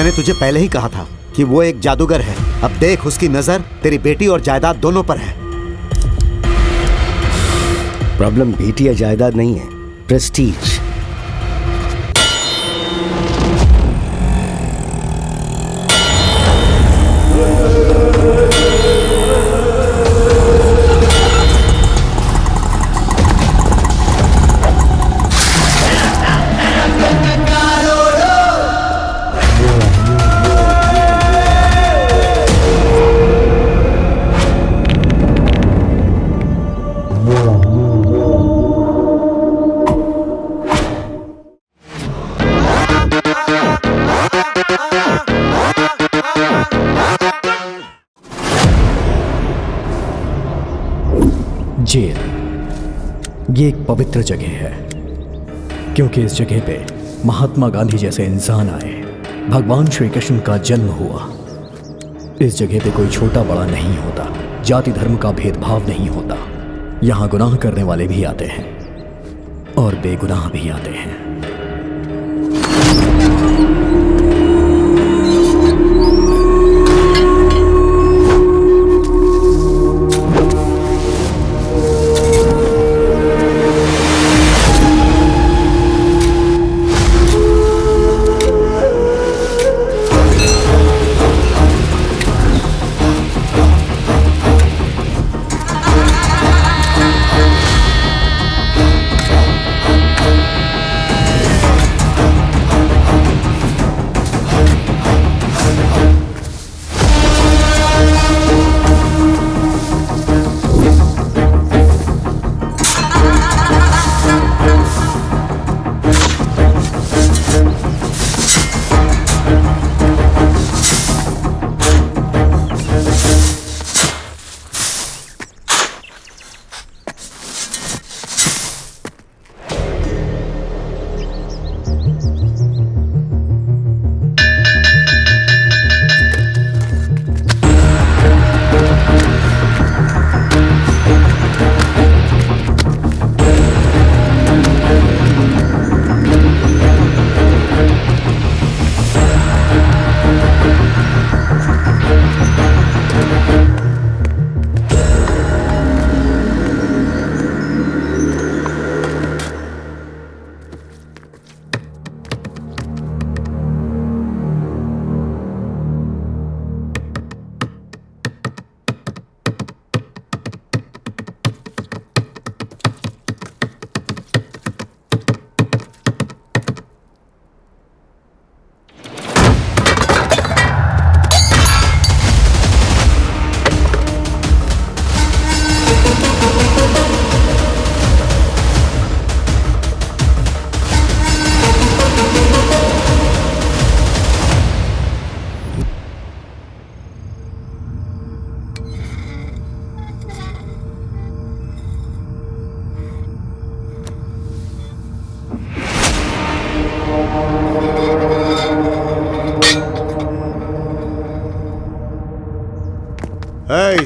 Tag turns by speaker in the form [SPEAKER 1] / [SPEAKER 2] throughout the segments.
[SPEAKER 1] मैंने तुझे पहले ही कहा था कि वो एक जादूगर है। अब देख, उसकी नजर तेरी बेटी और जायदाद दोनों पर है।
[SPEAKER 2] प्रॉब्लम बेटी या जायदाद नहीं है, प्रेस्टीज।
[SPEAKER 3] जेल ये एक पवित्र जगह है, क्योंकि इस जगह पे महात्मा गांधी जैसे इंसान आए, भगवान श्री कृष्ण का जन्म हुआ। इस जगह पे कोई छोटा बड़ा नहीं होता, जाति धर्म का भेदभाव नहीं होता। यहाँ गुनाह करने वाले भी आते हैं और बेगुनाह भी आते हैं।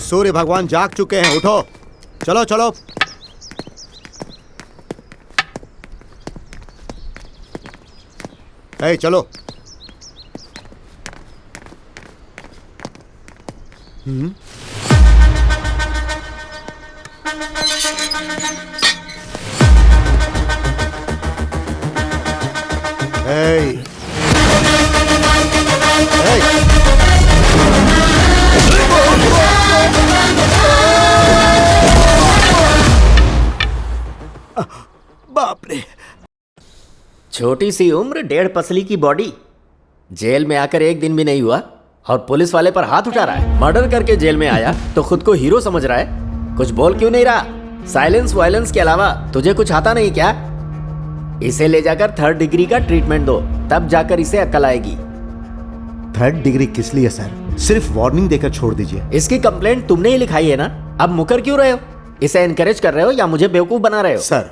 [SPEAKER 1] सूर्य भगवान जाग चुके हैं, उठो, चलो चलो। चलो। बाप रे,
[SPEAKER 4] छोटी सी उम्र, 1.5 पसली की बॉडी, जेल में आकर 1 दिन भी नहीं हुआ और पुलिस वाले पर हाथ उठा रहा है। मर्डर करके जेल में आया तो खुद को हीरो समझ रहा है। कुछ बोल क्यों नहीं रहा? साइलेंस वायलेंस के अलावा तुझे कुछ आता नहीं क्या? इसे ले जाकर 3rd डिग्री का ट्रीटमेंट दो, तब जाकर इसे अक्ल आएगी।
[SPEAKER 1] 3rd डिग्री किस लिए सर? सिर्फ वार्निंग देकर छोड़ दीजिए।
[SPEAKER 4] इसकी कंप्लेंट तुमने ही लिखाई है ना, अब मुकर क्यों रहे हो? इसे एनकरेज कर रहे हो या मुझे बेवकूफ बना रहे हो?
[SPEAKER 1] सर,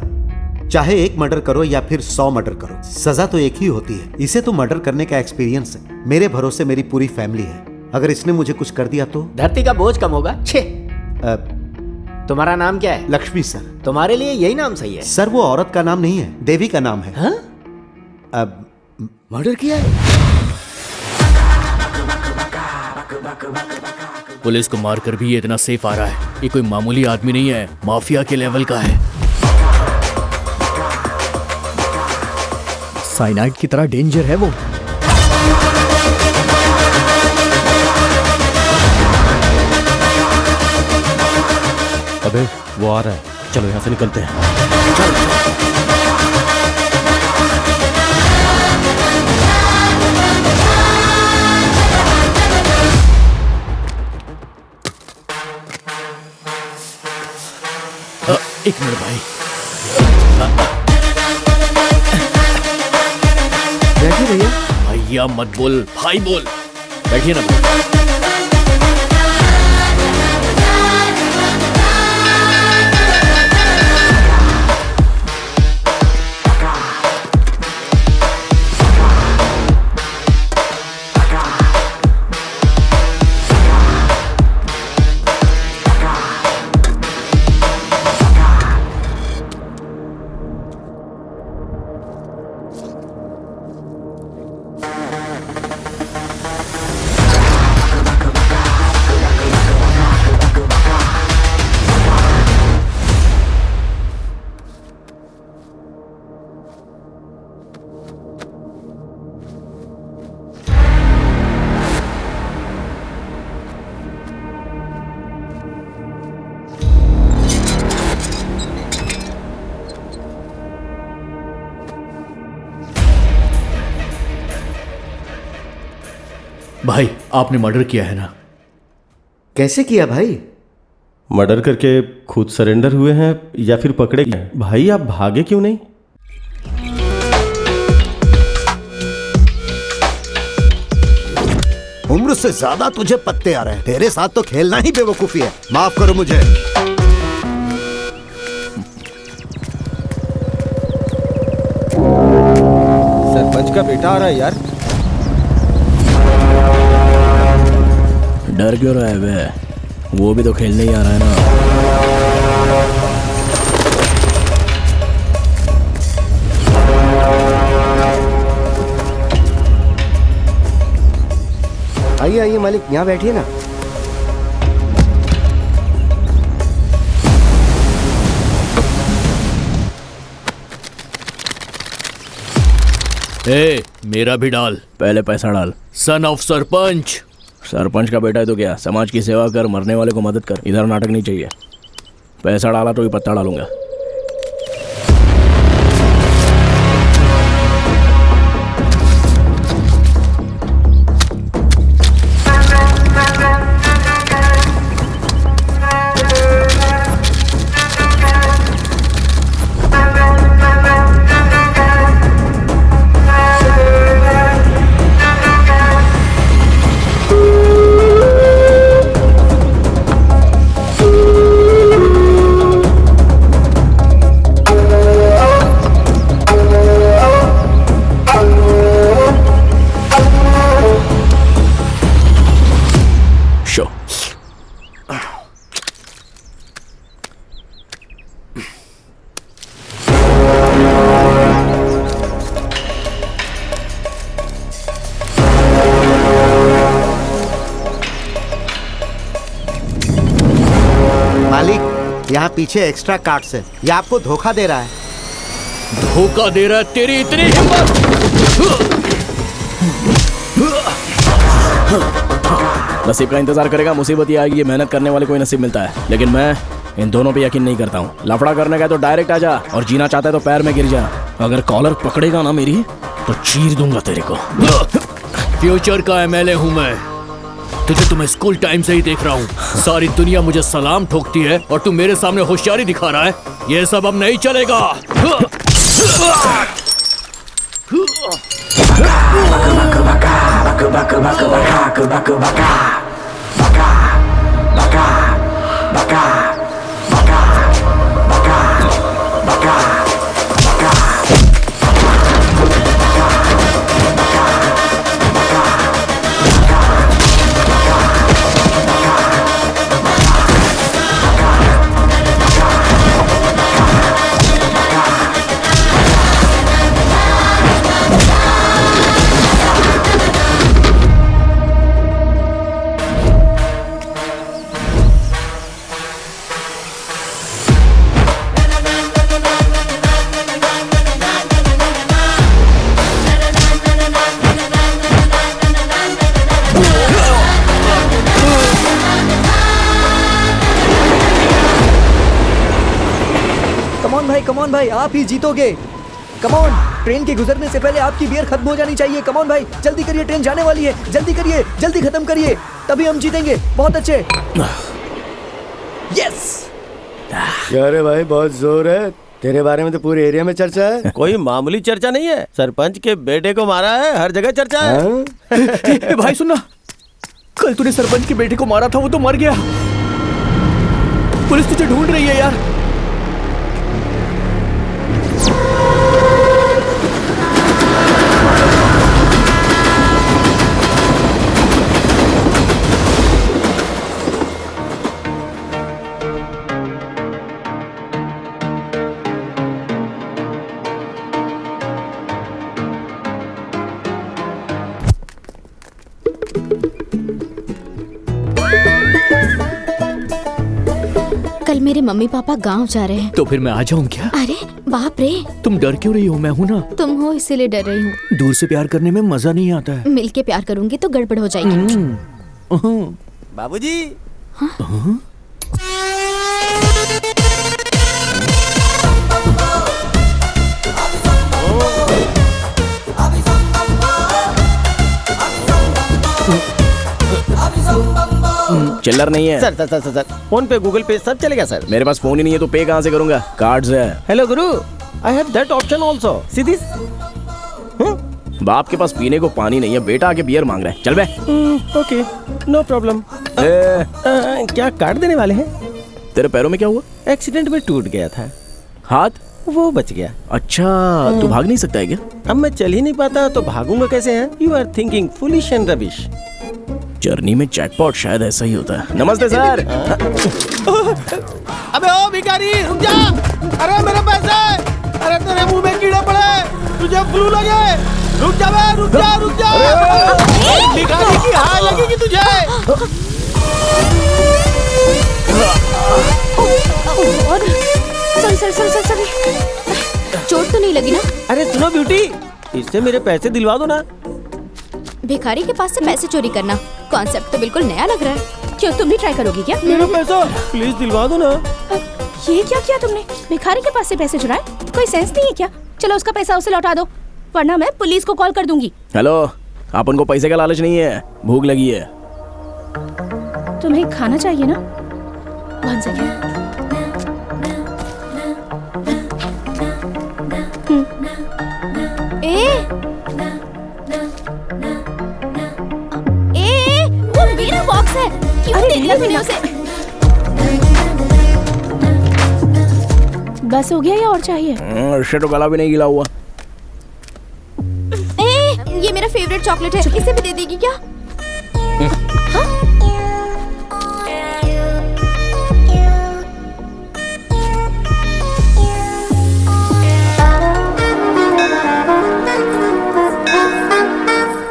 [SPEAKER 1] चाहे 1 मर्डर करो या फिर 100 मर्डर करो, सजा तो एक ही होती है। इसे तो मर्डर करने का एक्सपीरियंस है। मेरे भरोसे मेरी पूरी फैमिली है। अगर इसने मुझे कुछ कर दिया तो
[SPEAKER 4] धरती का बोझ कम होगा। छे। तुम्हारा नाम क्या है?
[SPEAKER 1] लक्ष्मी सर।
[SPEAKER 4] तुम्हारे लिए यही नाम सही है?
[SPEAKER 1] सर, वो औरत का नाम नहीं है, देवी का नाम है।
[SPEAKER 4] हाँ? मर्डर किया है?
[SPEAKER 3] पुलिस को मारकर भी ये इतना सेफ आ रहा है। ये कोई मामूली आदमी नहीं है, माफिया के लेवल का है। साइनाइड की तरह डेंजर है वो।
[SPEAKER 5] अबे वो आ रहा है, चलो यहाँ से निकलते हैं।
[SPEAKER 3] एक मिनट भाई।
[SPEAKER 2] बैठिए भैया।
[SPEAKER 3] भैया मत बोल, भाई बोल। बैठिए ना भाई। भाई आपने मर्डर किया है ना?
[SPEAKER 2] कैसे किया भाई?
[SPEAKER 5] मर्डर करके खुद सरेंडर हुए हैं या फिर पकड़े गए? भाई आप भागे क्यों नहीं?
[SPEAKER 1] उम्र से ज्यादा तुझे पत्ते आ रहे हैं। तेरे साथ तो खेलना ही बेवकूफी है। माफ करो मुझे।
[SPEAKER 5] सरपंच का बेटा आ रहा है यार।
[SPEAKER 3] डर क्यों रहा है बे? वो भी तो खेलने ही आ रहा है ना।
[SPEAKER 2] आइए आइए मालिक, यहाँ बैठिए ना।
[SPEAKER 3] ए, मेरा भी डाल। पहले पैसा डाल। Son of sarpanch. सरपंच का बेटा है तो क्या, समाज की सेवा कर, मरने वाले को मदद कर। इधर नाटक नहीं चाहिए। पैसा डाला तो ही पत्ता डालूंगा।
[SPEAKER 1] यहाँ पीछे एक्स्ट्रा कार्ड्स है। ये आपको धोखा दे रहा है।
[SPEAKER 3] धोखा दे रहा है? तेरी इतनी हिम्मत! नसीब का इंतजार करेगा, मुसीबत ये आएगी। ये मेहनत करने वाले को ही नसीब मिलता है, लेकिन मैं इन दोनों पे यकीन नहीं करता हूँ। लफड़ा करने का तो डायरेक्ट आ जा, और जीना चाहता है तो पैर में गिर जा। अगर कॉलर पकड़ेगा ना मेरी तो चीर दूंगा तेरे को। फ्यूचर का एमएलए हूँ मैं। तुझे तो मैं स्कूल टाइम से ही देख रहा हूँ। सारी दुनिया मुझे सलाम ठोकती है और तू मेरे सामने होशियारी दिखा रहा है। ये सब अब नहीं चलेगा। भाई, आप ही जीतोगे। कम ऑन, ट्रेन के गुजरने से पहले आपकी बियर खत्म हो जानी चाहिए। कम ऑन भाई, जल्दी करिए, ट्रेन जाने वाली है। जल्दी करिए, जल्दी खत्म करिए, तभी हम जीतेंगे। बहुत अच्छे। यस।
[SPEAKER 2] क्या रे भाई, बहुत जोर है। तेरे बारे में तो पूरे एरिया में चर्चा है।
[SPEAKER 5] कोई मामूली चर्चा नहीं है, सरपंच के बेटे को मारा है, हर जगह चर्चा है।
[SPEAKER 3] भाई सुनना, कल तूने सरपंच के बेटे को मारा था, वो तो मर गया। पुलिस तुझे ढूंढ रही है यार।
[SPEAKER 6] कल मेरे मम्मी पापा गांव जा रहे हैं।
[SPEAKER 3] तो फिर मैं आ जाऊं क्या?
[SPEAKER 6] अरे बाप रे,
[SPEAKER 3] तुम डर क्यों रही हो? मैं हूं ना।
[SPEAKER 6] तुम हो इसीलिए डर रही हूँ।
[SPEAKER 3] दूर से प्यार करने में मजा नहीं आता है।
[SPEAKER 6] मिलके प्यार करूंगी तो गड़बड़ हो जाएगी।
[SPEAKER 5] बाबूजी।
[SPEAKER 4] चिल्लर नहीं है
[SPEAKER 5] sir sir sir sir phone पे, गूगल पे सब चलेगा सर।
[SPEAKER 4] मेरे पास फोन ही नहीं है तो पे कहाँ से करूंगा? कार्ड्स है।
[SPEAKER 5] Hello Guru, I have that option also. See this.
[SPEAKER 4] बाप के पास पीने को पानी नहीं है, बेटा आके बियर मांग रहा है। चल बे।
[SPEAKER 5] Okay, no problem. क्या कार्ड देने वाले हैं?
[SPEAKER 4] तेरे पैरों में क्या हुआ?
[SPEAKER 5] एक्सीडेंट में टूट गया था,
[SPEAKER 4] हाथ?
[SPEAKER 5] वो बच गया।
[SPEAKER 4] अच्छा, तू भाग नहीं सकता है क्या?
[SPEAKER 5] अब मैं चल ही नहीं पाता तो भागूंगा कैसे? हैं you are thinking foolish and rubbish.
[SPEAKER 4] Journey में जैकपॉट शायद ऐसा ही होता है। नमस्ते सर।
[SPEAKER 5] अबे ओ भिखारी, रुक जा। अरे मेरे पैसे। अरे तेरे मुंह में कीड़े पड़े, तुझे फ्लू लगे। रुक जा बे, रुक जा, रुक जा। भिखारी की हाय लगेगी तुझे।
[SPEAKER 6] सॉरी। चोट तो नहीं लगी ना?
[SPEAKER 5] अरे सुनो ब्यूटी, इससे मेरे पैसे दिलवा दो ना।
[SPEAKER 6] भिखारी के पास से पैसे चोरी करना, कॉन्सेप्ट तो बिल्कुल नया लग रहा है। क्यों, तुम भी ट्राई करोगी क्या?
[SPEAKER 5] मेरा पैसा प्लीज दिलवा दो ना।
[SPEAKER 7] ये क्या किया तुमने? भिखारी के पास से पैसे चुराए? कोई सेंस नहीं है क्या? चलो उसका पैसा उसे लौटा दो, वरना मैं पुलिस को कॉल कर दूंगी।
[SPEAKER 4] हेलो, आप उनको पैसे का लालच नहीं है, भूख लगी है।
[SPEAKER 7] तुम्हें खाना चाहिए ना? 1 सेकेंड।
[SPEAKER 6] वो मेरा बॉक्स है, क्यों दे दिया तूने उसे?
[SPEAKER 7] बस हो गया या और चाहिए?
[SPEAKER 4] इससे तो गला भी नहीं गिला हुआ।
[SPEAKER 6] ये मेरा फेवरेट चॉकलेट है, इसे भी दे देगी क्या?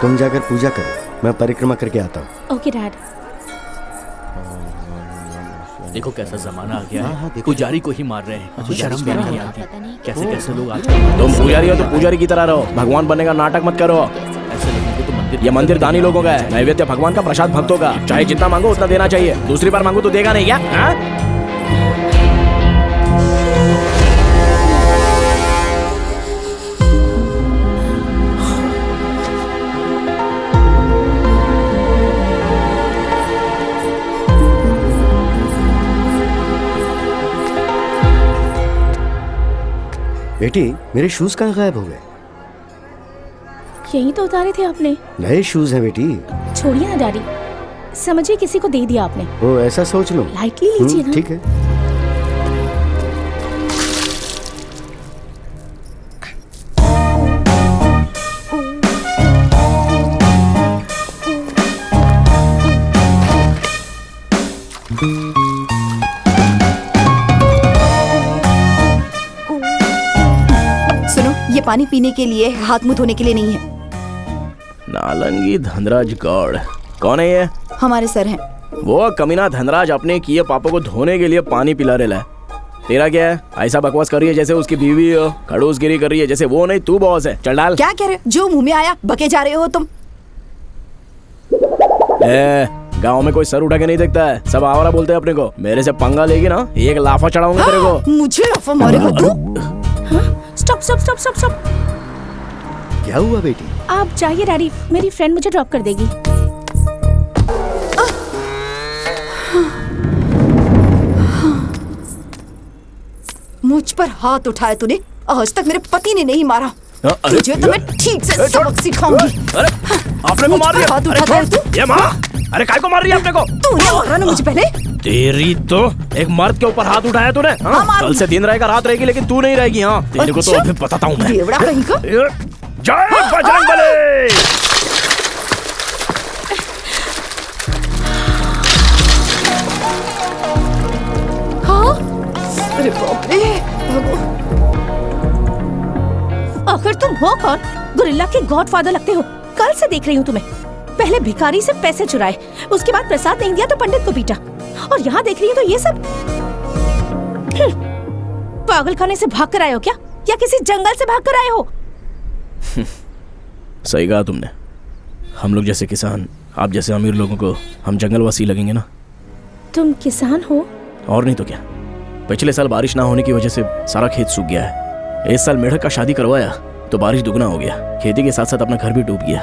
[SPEAKER 2] तुम जाकर पूजा करो, मैं परिक्रमा करके आता हूँ।
[SPEAKER 7] Okay dad.
[SPEAKER 3] देखो कैसा जमाना आ गया
[SPEAKER 1] हाँ,
[SPEAKER 3] है,
[SPEAKER 1] देखो।
[SPEAKER 3] पुजारी को ही मार रहे हैं। शर्म भी नहीं आती।
[SPEAKER 6] पता नहीं
[SPEAKER 3] कैसे कैसे लोग आजकल
[SPEAKER 4] तुम पुजारी हो तो पुजारी की तरह रहो, भगवान बनने का नाटक मत करो।
[SPEAKER 3] ऐसे लोगों को तो मंदिर
[SPEAKER 4] ये मंदिर दानी लोगों का है, नैवेद्य भगवान का, प्रसाद भक्तों का। चाहे जितना मांगो उतना देना चाहिए, दूसरी बार मांगो तो देगा नहीं क्या? हाँ?
[SPEAKER 2] बेटी, मेरे शूज कहाँ गायब हो गए?
[SPEAKER 7] यही तो उतारे थे आपने।
[SPEAKER 2] नए शूज हैं बेटी।
[SPEAKER 7] छोड़िए ना डैडी, समझिए किसी को दे दिया आपने।
[SPEAKER 2] ओ ऐसा सोच लो।
[SPEAKER 7] लाइटली लीजिए ना।
[SPEAKER 2] ठीक है।
[SPEAKER 8] सुनो, ये पानी पीने के लिए, हाथ मुंह धोने के लिए नहीं है।
[SPEAKER 4] नालंगी धनराज गौड़ कौन है ये?
[SPEAKER 8] हमारे सर हैं।
[SPEAKER 4] वो कमीना धनराज अपने किए पापों को धोने के लिए पानी पिला रहा है। तेरा क्या है? ऐसा बकवास कर रही है जैसे उसकी बीवी हो, खड़ूसगिरी कर रही है जैसे वो नहीं तू बॉस है। चल डाल।
[SPEAKER 8] क्या कह रहे हो? जो मुंह में आया बके जा रहे हो तुम।
[SPEAKER 4] गांव में कोई सर उठा के नहीं देखता है, सब आवारा बोलते हैं अपने को। मेरे से पंगा लेगी ना, एक लाफा चढ़ाऊंगा तेरे को।
[SPEAKER 8] मुझे लाफा मारेगा तू?
[SPEAKER 7] Stop stop stop stop stop.
[SPEAKER 2] क्या हुआ बेटी?
[SPEAKER 7] आप जाइए डैडी, मेरी फ्रेंड मुझे ड्रॉप कर देगी।
[SPEAKER 8] मुझ पर हाथ उठाया तूने, आज तक मेरे पति ने नहीं मारा।
[SPEAKER 2] अरे
[SPEAKER 8] तुझे तो मैं ठीक से सबक सिखाऊंगी।
[SPEAKER 2] अरे आपने को मार दिया।
[SPEAKER 8] हाथ उठाता है तू?
[SPEAKER 2] ये माँ, अरे काय को मार रही है आपने को?
[SPEAKER 8] तूने मारा ना मुझे पहले।
[SPEAKER 2] तेरी तो एक मर्द के ऊपर हाथ उठाया तूने। हाँ? कल से दिन रहेगा रात रहेगी, लेकिन तू नहीं रहेगी। हाँ तेरे को तो अभी बताता हूँ मैं।
[SPEAKER 8] बेवड़ा कहीं का।
[SPEAKER 2] जय बजरंग बली।
[SPEAKER 8] हाँ? अरे बाप रे।
[SPEAKER 7] आखिर तुम हो कौन? गोरिल्ला के गॉडफादर लगते हो। कल से देख रही हूँ तुम्हें। पहले भिखारी से पैसे चुराए, उसके बाद प्रसाद नहीं दिया तो पंडित को पीटा, और यहाँ देख रही हूँ तो ये सब। पागल खाने से भाग कर आए हो क्या, या किसी जंगल से भाग कर आए हो?
[SPEAKER 2] सही कहा तुमने। हम लोग जैसे किसान, आप जैसे अमीर लोगों को हम जंगलवासी लगेंगे ना।
[SPEAKER 7] तुम किसान हो?
[SPEAKER 2] और नहीं तो क्या। पिछले साल बारिश ना होने की वजह से सारा खेत सूख गया है। इस साल मेढक का शादी करवाया तो बारिश दुगना हो गया। खेती के साथ साथ अपना घर भी डूब गया।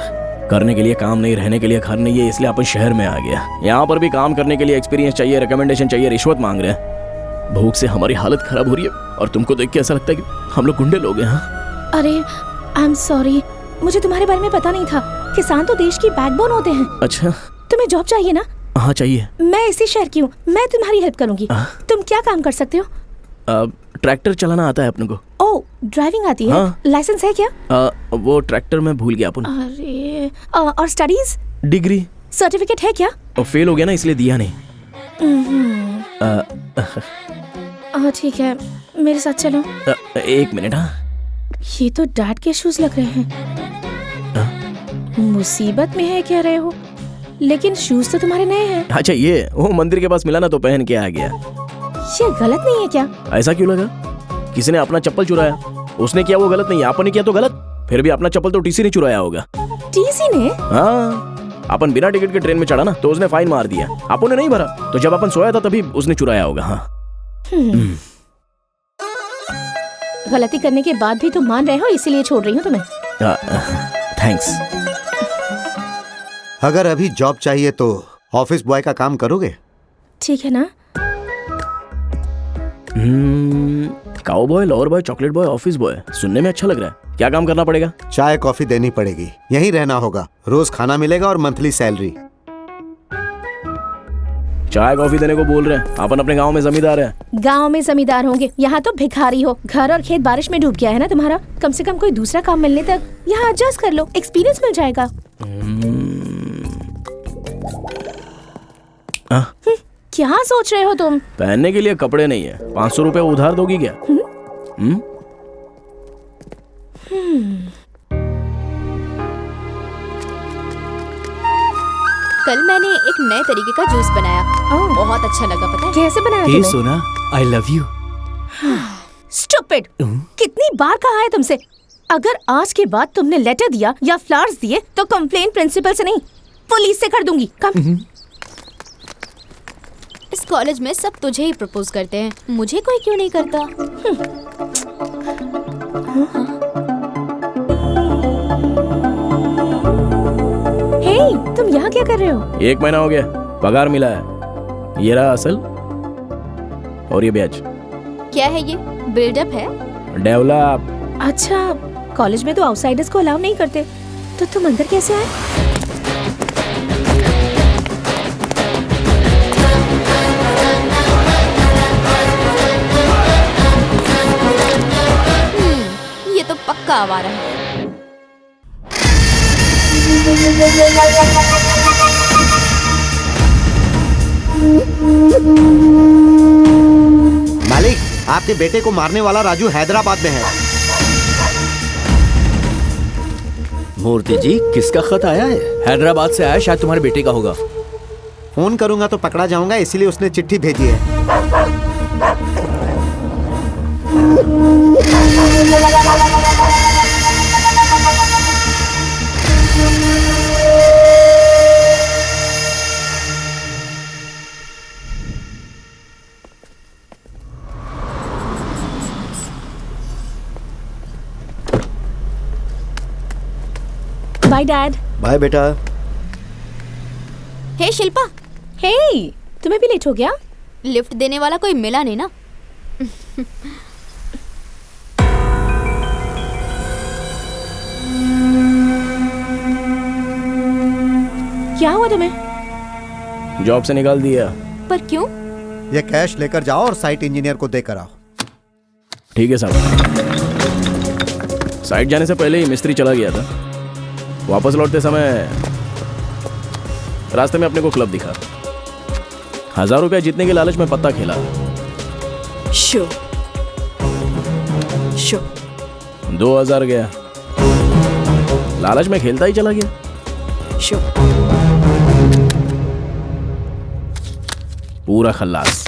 [SPEAKER 2] करने के लिए काम नहीं, रहने के लिए घर नहीं है, इसलिए अपन शहर में आ गया। यहाँ पर भी काम करने के लिए एक्सपीरियंस चाहिए, रिकमेंडेशन चाहिए, रिश्वत मांग रहे हैं। भूख से हमारी हालत खराब हो रही है, और तुमको देख के ऐसा लगता है कि हम लोग गुंडे लोग हैं। हाँ?
[SPEAKER 7] अरे आई एम सॉरी, मुझे तुम्हारे बारे में पता नहीं था। किसान तो देश की बैकबोन होते हैं।
[SPEAKER 2] अच्छा,
[SPEAKER 7] तुम्हें जॉब चाहिए ना?
[SPEAKER 2] हाँ चाहिए।
[SPEAKER 7] मैं इसी शहर की हूँ, मैं तुम्हारी हेल्प करूंगी। तुम क्या काम कर सकते हो?
[SPEAKER 2] ट्रैक्टर चलाना आता है अपने को।
[SPEAKER 7] ओह, ड्राइविंग आती है?
[SPEAKER 2] हाँ।
[SPEAKER 7] लाइसेंस है क्या?
[SPEAKER 2] वो ट्रैक्टर में भूल गया अपन।
[SPEAKER 7] अरे और स्टडीज?
[SPEAKER 2] डिग्री।
[SPEAKER 7] सर्टिफिकेट है क्या?
[SPEAKER 2] और फेल हो गया ना, इसलिए दिया नहीं।
[SPEAKER 7] ठीक है, मेरे साथ चलो।
[SPEAKER 2] एक मिनट। हाँ,
[SPEAKER 7] ये तो डैड के शूज लग रहे हैं। मुसीबत में है कह रहे हो, लेकिन शूज तो तुम्हारे नए हैं।
[SPEAKER 2] अच्छा ये वो मंदिर के पास मिला ना तो पहन के आ गया।
[SPEAKER 7] ये गलत नहीं है क्या?
[SPEAKER 2] ऐसा क्यों लगा? किसी ने अपना चप्पल चुराया, उसने किया वो गलत नहीं है, अपन ने किया तो गलत। फिर भी अपना चप्पल तो टीसी ने चुराया होगा।
[SPEAKER 7] टीसी ने?
[SPEAKER 2] हाँ, अपन बिना टिकट के ट्रेन में चढ़ा ना तो उसने फाइन मार दिया, अपन ने नहीं भरा। तो जब अपन सोया था तभी उसने चुराया होगा। हाँ।
[SPEAKER 7] गलती करने के बाद भी तुम मान रहे हो, इसीलिए छोड़ रही हूँ तुम्हें।
[SPEAKER 2] थैंक्स।
[SPEAKER 1] अगर अभी जॉब चाहिए तो ऑफिस बॉय का काम करोगे?
[SPEAKER 7] ठीक है ना?
[SPEAKER 2] Cowboy, lower boy, chocolate boy, office boy, सुनने में अच्छा लग रहा है। क्या काम करना पड़ेगा?
[SPEAKER 1] चाय कॉफी देनी पड़ेगी, यहीं रहना होगा, रोज खाना मिलेगा और मंथली सैलरी।
[SPEAKER 2] चाय कॉफी देने को बोल रहे हैं, अपन अपने गांव में जमींदार हैं।
[SPEAKER 7] गांव में जमींदार होंगे, यहाँ तो भिखारी हो। घर और खेत बारिश में डूब गया है ना तुम्हारा। कम से कम कोई दूसरा काम मिलने तक यहाँ एडजस्ट कर लो, एक्सपीरियंस मिल जाएगा। क्या सोच रहे हो तुम?
[SPEAKER 2] पहनने के लिए कपड़े नहीं है, 500 रुपए उधार दोगी क्या?
[SPEAKER 6] कल मैंने एक नए तरीके का जूस बनाया, बहुत अच्छा लगा। पता है
[SPEAKER 7] कैसे बनाया
[SPEAKER 3] हे
[SPEAKER 7] तुमने?
[SPEAKER 3] सोना, आई लव यू।
[SPEAKER 7] स्टूपिड! कितनी बार कहा है तुमसे, अगर आज के बाद तुमने लेटर दिया या फ्लावर्स दिए तो कंप्लेन प्रिंसिपल से नहीं, पुलिस से कर दूंगी। कम।
[SPEAKER 6] इस कॉलेज में सब तुझे ही प्रपोज करते हैं, मुझे कोई क्यों नहीं करता?
[SPEAKER 7] हे, तुम यहाँ क्या कर रहे हो?
[SPEAKER 2] 1 महीना हो गया, पगार मिला है। ये रहा असल और ये ब्याज।
[SPEAKER 6] क्या है ये? बिल्डअप है?
[SPEAKER 2] डेवलप।
[SPEAKER 7] अच्छा, कॉलेज में तो आउटसाइडर्स को अलाउ नहीं करते, तो तुम अंदर कैसे आए?
[SPEAKER 6] ये तो पक्का आवारा है।
[SPEAKER 1] मालिक, आपके बेटे को मारने वाला राजू हैदराबाद में है।
[SPEAKER 4] मूर्ति जी, किसका खत आया है?
[SPEAKER 3] हैदराबाद से आया, शायद तुम्हारे बेटे का होगा।
[SPEAKER 1] फोन करूंगा तो पकड़ा जाऊंगा, इसीलिए उसने चिट्ठी भेजी है।
[SPEAKER 7] Bye dad.
[SPEAKER 3] बाय बेटा।
[SPEAKER 6] हे शिल्पा,
[SPEAKER 7] हे, तुम्हें भी लेट हो गया?
[SPEAKER 6] लिफ्ट देने वाला कोई मिला नहीं ना?
[SPEAKER 7] क्या हुआ तुम्हें?
[SPEAKER 2] जॉब से निकाल दिया।
[SPEAKER 6] पर क्यों?
[SPEAKER 1] ये कैश लेकर जाओ और साइट इंजीनियर को देकर आओ।
[SPEAKER 2] ठीक है साहब। साइट जाने से पहले ही मिस्त्री चला गया था। वापस लौटते समय रास्ते में अपने को क्लब दिखा। 1000 रुपया जीतने के लालच में पत्ता खेला।
[SPEAKER 8] शो
[SPEAKER 2] 2000 गया। लालच में खेलता ही चला गया।
[SPEAKER 8] शो
[SPEAKER 2] पूरा खल्लास।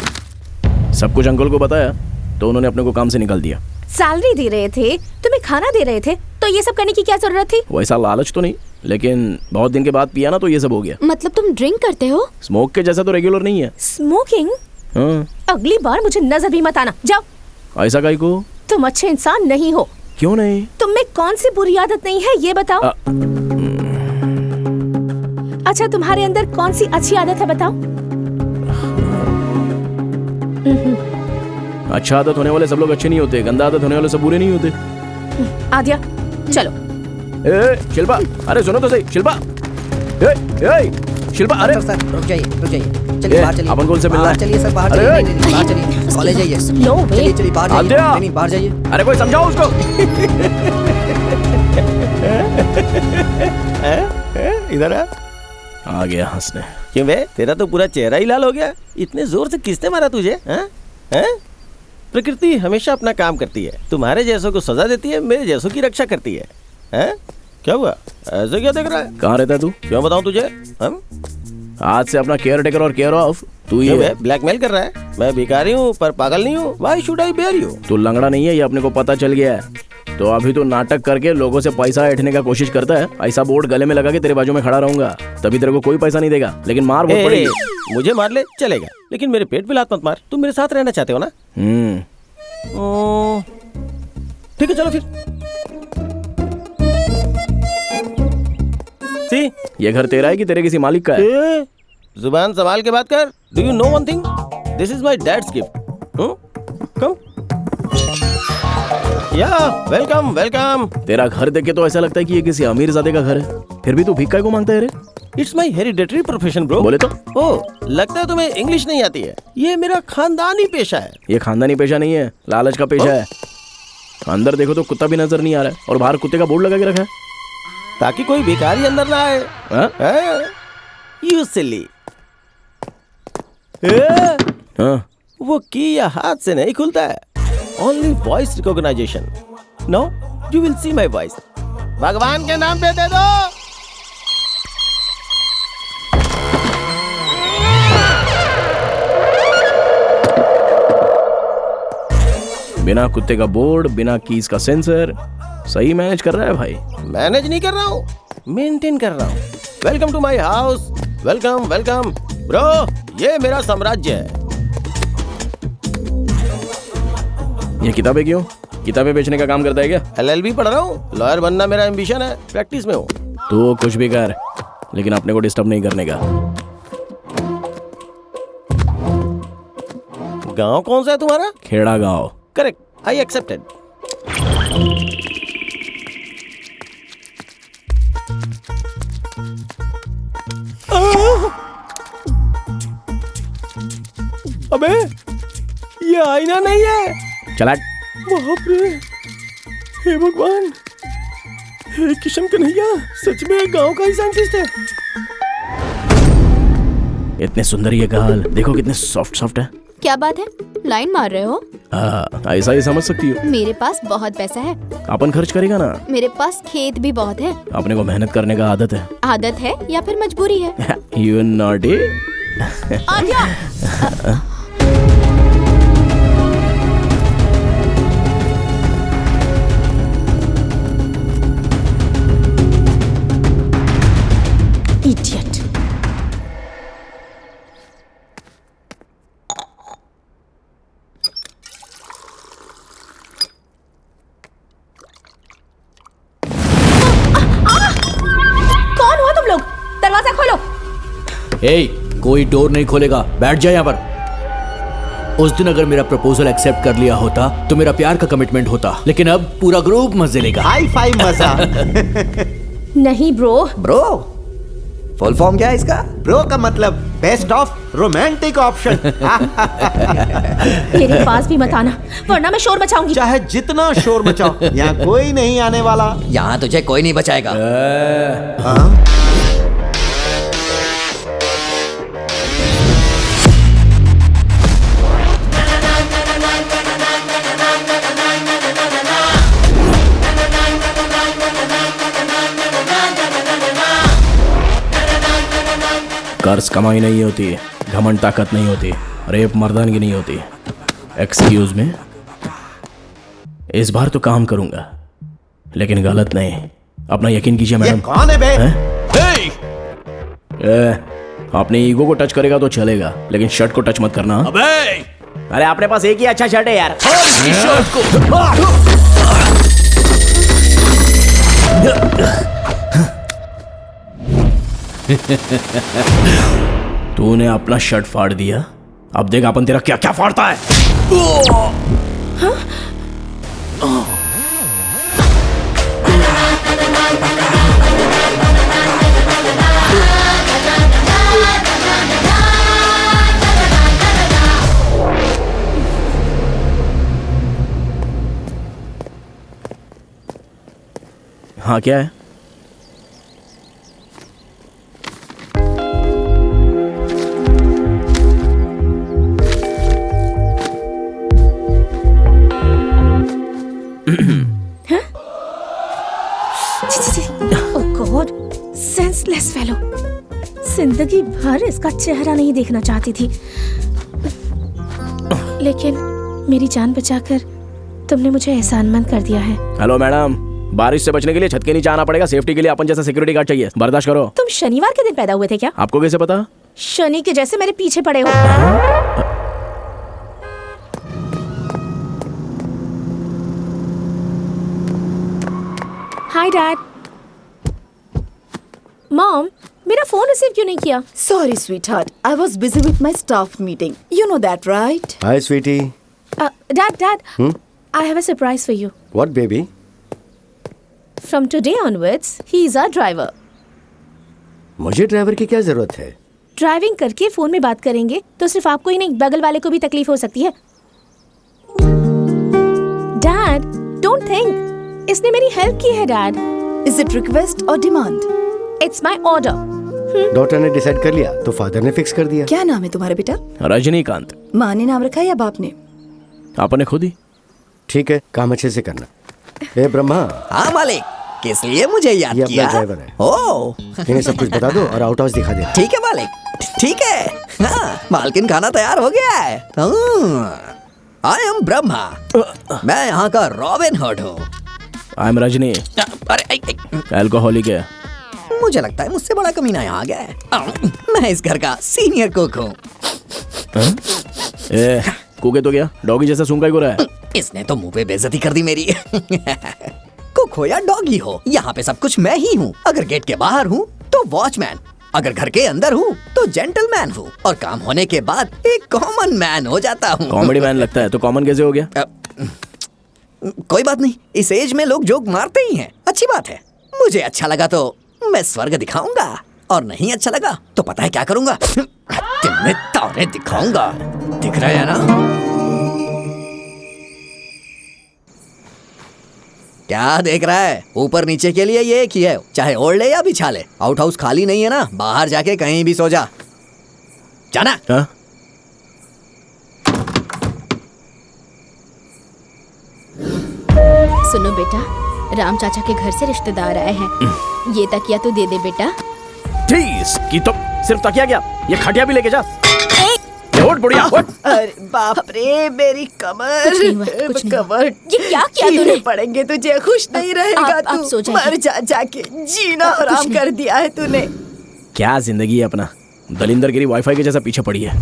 [SPEAKER 2] सब कुछ अंकल को बताया तो उन्होंने अपने को काम से निकाल दिया।
[SPEAKER 7] सैलरी दे रहे थे, तुम्हें खाना दे रहे थे, तो ये सब करने की क्या जरूरत थी?
[SPEAKER 2] वैसा लालच तो नहीं, लेकिन बहुत दिन के बाद पिया ना तो ये सब हो गया।
[SPEAKER 6] मतलब तुम ड्रिंक करते हो?
[SPEAKER 2] स्मोक के जैसा तो रेगुलर नहीं है।
[SPEAKER 7] स्मोकिंग?
[SPEAKER 2] हाँ।
[SPEAKER 7] अगली बार मुझे नजर भी मत आना, जाओ।
[SPEAKER 2] ऐसा काहे को?
[SPEAKER 7] तुम अच्छे इंसान नहीं हो।
[SPEAKER 2] क्यों नहीं?
[SPEAKER 7] तुम में कौन सी बुरी आदत नहीं है ये बताओ। अच्छा, तुम्हारे अंदर कौन सी अच्छी आदत है बताओ।
[SPEAKER 2] अच्छा आदत होने वाले सब लोग अच्छे नहीं होते, गंदा आदत होने वाले सब बुरे नहीं होते।
[SPEAKER 7] आद्या चलो।
[SPEAKER 2] ए शिल्पा, अरे सुनो तो सही। शिल्पा, शिल्पा, अरे
[SPEAKER 9] सर रुक जाइए चलिए बाहर चलिए।
[SPEAKER 2] अपन कौन से मिलना है?
[SPEAKER 9] चलिए सर बाहर चलिए। नहीं बाहर चलिए, कॉलेज जाइए।
[SPEAKER 7] नो वे।
[SPEAKER 9] चलिए बाहर जाइए। नहीं बाहर जाइए।
[SPEAKER 2] अरे कोई समझाओ उसको।
[SPEAKER 5] इधर
[SPEAKER 2] आ गया हंसने।
[SPEAKER 5] क्यों बे, तेरा तो पूरा चेहरा ही लाल हो गया। इतने जोर से किसने मारा तुझे? हैं? प्रकृति हमेशा अपना काम करती है। तुम्हारे जैसों को सजा देती है, मेरे जैसों की रक्षा करती है। हैं? क्या हुआ? ऐसे क्या देख रहा है?
[SPEAKER 2] कहाँ रहता है तू?
[SPEAKER 5] क्यों बताऊं तुझे? हम
[SPEAKER 2] आज से अपना केयर टेकर और केयर ऑफ तू ही है।
[SPEAKER 5] ब्लैकमेल कर रहा है? मैं भिखारी हूँ पर पागल नहीं हूँ। Why should I bear you?
[SPEAKER 2] तू लंगड़ा नहीं है, ये अपने को पता चल गया है। तो अभी तो नाटक करके लोगों से पैसा ऐंठने का कोशिश करता है। ऐसा बोर्ड गले में लगा के तेरे बाजू में खड़ा रहूंगा, तभी तेरे को कोई पैसा नहीं देगा, लेकिन मार बहुत पड़ेगी।
[SPEAKER 5] मुझे मार ले चलेगा, लेकिन मेरे पेट पे लात मत मार। तुम मेरे साथ रहना चाहते हो ना? ठीक है चलो फिर। सी,
[SPEAKER 2] ये घर तेरा है कि तेरे किसी मालिक का है?
[SPEAKER 5] जुबान संभाल के बात कर। Do you know one thing? This is my dad's gift. Come. Yeah welcome welcome.
[SPEAKER 2] तेरा घर देख के तो ऐसा लगता है कि ये किसी अमीरजादे का घर है, फिर भी तू भिक्का को मांगता है रे?
[SPEAKER 5] It's my hereditary profession bro.
[SPEAKER 2] बोले तो?
[SPEAKER 5] ओ, लगता है तुम्हें इंग्लिश नहीं आती है। ये मेरा खानदानी पेशा है।
[SPEAKER 2] ये खानदानी पेशा नहीं है, लालच का पेशा है। अंदर देखो तो कुत्ता भी नजर नहीं आ रहा है, और बाहर कुत्ते का बोर्ड लगा के रखा है
[SPEAKER 5] ताकि कोई भिखारी अंदर ना आए। You silly. वो की या हाथ से नहीं खुलता है, only voice recognisation. No, you will see my voice. भगवान के नाम पे दे दो।
[SPEAKER 2] बिना कुत्ते का बोर्ड, बिना कीज का सेंसर। सही मैनेज कर रहा है भाई।
[SPEAKER 5] मैनेज नहीं कर रहा हूँ, मेंटेन कर रहा हूँ। Welcome to my house. Welcome welcome bro, ये मेरा साम्राज्य है।
[SPEAKER 2] ये किताबें क्यों? किताबें बेचने का काम करता है क्या?
[SPEAKER 5] LLB पढ़ रहा हूँ। लॉयर बनना मेरा एम्बिशन है, प्रैक्टिस में हूँ।
[SPEAKER 2] तो कुछ भी कर, लेकिन अपने को डिस्टर्ब नहीं करने का।
[SPEAKER 5] गांव कौन सा है तुम्हारा?
[SPEAKER 2] खेड़ा गांव।
[SPEAKER 5] Correct, I accepted. अबे ये आईना नहीं है।
[SPEAKER 2] चला।
[SPEAKER 5] बाप रे, हे भगवान, हे किशन कन्हैया, सच में गांव का ही साइंटिस्ट है।
[SPEAKER 2] इतने सुंदर ये गाल, देखो कितने सॉफ्ट सॉफ्ट है।
[SPEAKER 6] क्या बात है, लाइन मार रहे हो?
[SPEAKER 2] ऐसा ही समझ सकती हो।
[SPEAKER 6] मेरे पास बहुत पैसा है।
[SPEAKER 2] अपन खर्च करेगा ना?
[SPEAKER 6] मेरे पास खेत भी बहुत है।
[SPEAKER 2] अपने को मेहनत करने का आदत है।
[SPEAKER 6] आदत है या फिर मजबूरी है?
[SPEAKER 2] You naughty।
[SPEAKER 6] आद्या।
[SPEAKER 7] Idiot.
[SPEAKER 3] ए, कोई डोर नहीं खोलेगा, बैठ जा यहाँ पर। उस दिन अगर मेरा प्रपोजल एक्सेप्ट कर लिया होता तो मेरा प्यार का कमिटमेंट होता, लेकिन अब पूरा ग्रुप मजे लेगा।
[SPEAKER 1] हाई फाई मजा।
[SPEAKER 7] नहीं ब्रो।
[SPEAKER 9] ब्रो फुल फॉर्म क्या है इसका?
[SPEAKER 1] ब्रो का मतलब बेस्ट ऑफ रोमांटिक ऑप्शन।
[SPEAKER 7] मेरे पास भी मत आना, वरना मैं शोर मचाऊंगी।
[SPEAKER 1] चाहे जितना शोर मचाओ, यहाँ कोई नहीं आने वाला।
[SPEAKER 9] यहाँ तुझे कोई नहीं बचाएगा।
[SPEAKER 1] हाँ?
[SPEAKER 2] कर्ज कमाई नहीं होती, घमंड ताकत नहीं होती, रेप मर्दानगी नहीं होती। एक्सक्यूज में, इस बार तो काम करूंगा, लेकिन गलत नहीं। अपना यकीन कीजिए
[SPEAKER 1] ये
[SPEAKER 2] मैडम।
[SPEAKER 1] कौन है बे?
[SPEAKER 2] अपने ईगो को टच करेगा तो चलेगा, लेकिन शर्ट को टच मत करना।
[SPEAKER 5] अबे
[SPEAKER 2] अरे अपने पास एक ही अच्छा शर्ट है यार।
[SPEAKER 5] शर्ट को
[SPEAKER 2] तूने अपना शर्ट फाड़ दिया, अब देख अपन तेरा क्या क्या फाड़ता है। हाँ क्या है?
[SPEAKER 7] Senseless fellow. जिंदगी भर इसका चेहरा नहीं देखना चाहती थी, लेकिन मेरी जान बचाकर तुमने मुझे एहसानमंद कर दिया है।
[SPEAKER 2] हेलो मैडम, बारिश से बचने के लिए छत के नीचे आना पड़ेगा। सेफ्टी के लिए अपन जैसा सिक्योरिटी गार्ड चाहिए, बर्दाश्त करो।
[SPEAKER 7] तुम शनिवार के दिन पैदा हुए थे क्या?
[SPEAKER 2] आपको कैसे पता?
[SPEAKER 7] शनि के जैसे मेरे पीछे पड़े हो। Hi dad. मॉम, मेरा फोन रिसीव क्यों नहीं किया?
[SPEAKER 8] Sorry, sweetheart. I was busy with my staff meeting. You know that, right?
[SPEAKER 1] Hi, sweetie.
[SPEAKER 7] Dad, I have a surprise for you.
[SPEAKER 1] What, baby?
[SPEAKER 7] From today onwards, he is our driver.
[SPEAKER 1] मुझे driver की क्या जरूरत है?
[SPEAKER 7] Driving करके phone में बात करेंगे तो सिर्फ आपको ही नहीं, बगल वाले को भी तकलीफ हो सकती है। Dad, don't think. इसने मेरी हेल्प की है dad.
[SPEAKER 8] Is it request or demand?
[SPEAKER 7] It's my order.
[SPEAKER 1] Doctor ने डिसाइड कर लिया तो फादर ने फिक्स कर दिया।
[SPEAKER 8] क्या नाम है तुम्हारे बेटा?
[SPEAKER 2] रजनीकांत।
[SPEAKER 8] माँ ने नाम रखा है या बाप ने?
[SPEAKER 2] आपने खुद ही।
[SPEAKER 1] ठीक है, काम अच्छे से करना। ए ब्रह्मा,
[SPEAKER 9] हाँ मालिक, किस लिए मुझे याद
[SPEAKER 1] ये
[SPEAKER 9] किया?
[SPEAKER 1] अपना ड्राइवर है।
[SPEAKER 9] ओह
[SPEAKER 1] इन्हें सब कुछ बता दो और आउट हाउस दिखा दे।
[SPEAKER 9] ठीक है मालिक, ठीक है। हाँ, मालकिन खाना तैयार हो गया है। आई एम ब्रह्मा, मैं यहाँ का रॉबिन हुड हूँ।
[SPEAKER 2] आई एम रजनी,
[SPEAKER 9] अरे
[SPEAKER 2] अल्कोहलिक है।
[SPEAKER 9] मुझे लगता है मुझसे बड़ा कमीना यहाँ आ गया है। मैं इस घर का सीनियर कुक हूँ।
[SPEAKER 2] कुके तो क्या डॉगी जैसा सूंघ को रहा है?
[SPEAKER 9] इसने तो मुंह पे बेइज्जती कर दी मेरी। कुक हो या डॉगी हो, यहाँ पे सब कुछ मैं ही हूँ। अगर गेट के बाहर हूँ तो वॉचमैन, अगर घर के अंदर हूँ तो जेंटलमैन हूँ, और काम होने के बाद एक कॉमन मैन हो जाता हूँ।
[SPEAKER 2] कॉमेडी मैन लगता है तो कॉमन कैसे हो गया?
[SPEAKER 9] कोई बात नहीं, इस एज में लोग जोक मारते ही हैं, अच्छी बात है। मुझे अच्छा लगा तो मैं स्वर्ग दिखाऊंगा, और नहीं अच्छा लगा तो पता है क्या करूंगा? तुम्हें तारे दिखाऊंगा। दिख रहा है ना? क्या देख रहा है? ऊपर नीचे के लिए ये एक ही है, चाहे ओढ़ ले या बिछा ले। आउट हाउस खाली नहीं है ना, बाहर जाके कहीं भी सो जा। जाना।
[SPEAKER 2] हाँ?
[SPEAKER 6] सुनो बेटा, राम चाचा के घर से रिश्तेदार आए हैं। ये तकिया तो दे दे बेटा।
[SPEAKER 2] ठीक की तो सिर्फ तकिया क्या, ये खटिया भी लेके जा। उठ बुढ़िया उठ।
[SPEAKER 8] अरे बाप रे, मेरी कमर।
[SPEAKER 6] कुछ नहीं हुआ, कुछ नहीं हुआ।
[SPEAKER 8] कमर।
[SPEAKER 6] ये क्या किया तूने?
[SPEAKER 8] पड़ेंगे तुझे, खुश नहीं रहेगा
[SPEAKER 6] आप
[SPEAKER 8] तू।
[SPEAKER 6] सो जाइए।
[SPEAKER 8] मर जा, जाके जीना हराम कर दिया है तूने।
[SPEAKER 2] क्या जिंदगी है अपना, दलिंदर गिरी वाईफाई के जैसा पीछे पड़ी है।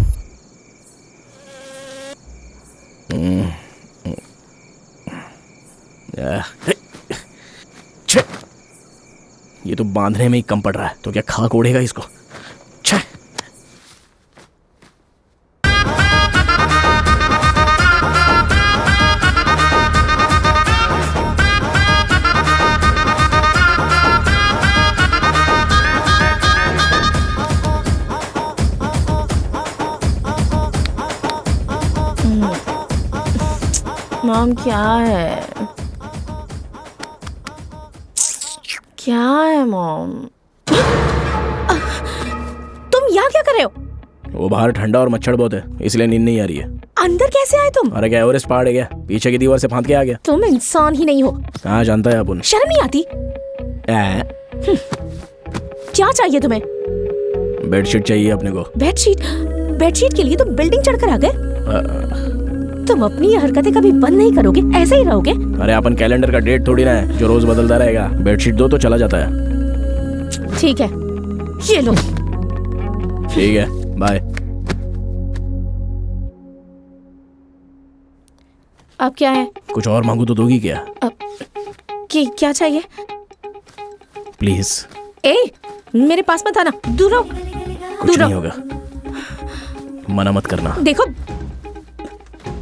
[SPEAKER 2] ये तो बांधने में ही कम पड़ रहा है, तो क्या खाक ओढ़ेगा इसको।
[SPEAKER 7] मॉम क्या है? क्या है मॉम? तुम यहाँ क्या कर रहे हो?
[SPEAKER 2] वो बाहर ठंडा और मच्छर बहुत है, इसलिए नींद नहीं आ रही है।
[SPEAKER 7] अंदर कैसे आए तुम?
[SPEAKER 2] अरे क्या एवरेस्ट पहाड़ है क्या? पीछे की दीवार से फांद के आ गया।
[SPEAKER 7] तुम इंसान ही नहीं हो।
[SPEAKER 2] कहाँ जानता है अपन?
[SPEAKER 7] शर्म नहीं आती? क्या चाहिए तुम्हें?
[SPEAKER 2] बेडशीट चाहिए अपने को।
[SPEAKER 7] बेडशीट? बेडशीट के लिए तुम बिल्डिंग चढ़कर आ गए? तुम अपनी ये हरकतें कभी बंद नहीं करोगे, ऐसे ही रहोगे?
[SPEAKER 2] अरे अपन कैलेंडर का डेट थोड़ी ना है जो रोज बदलता रहेगा। बेडशीट दो तो चला जाता है।
[SPEAKER 7] ठीक है, ये लो।
[SPEAKER 2] ठीक है, बाय।
[SPEAKER 7] अब क्या है?
[SPEAKER 2] कुछ और मांगू तो दोगी क्या?
[SPEAKER 7] क्या चाहिए?
[SPEAKER 2] प्लीज।
[SPEAKER 7] ए, मेरे पास मत आना, दूर रहो।
[SPEAKER 2] कुछ नहीं होगा, मना मत करना।
[SPEAKER 7] देखो,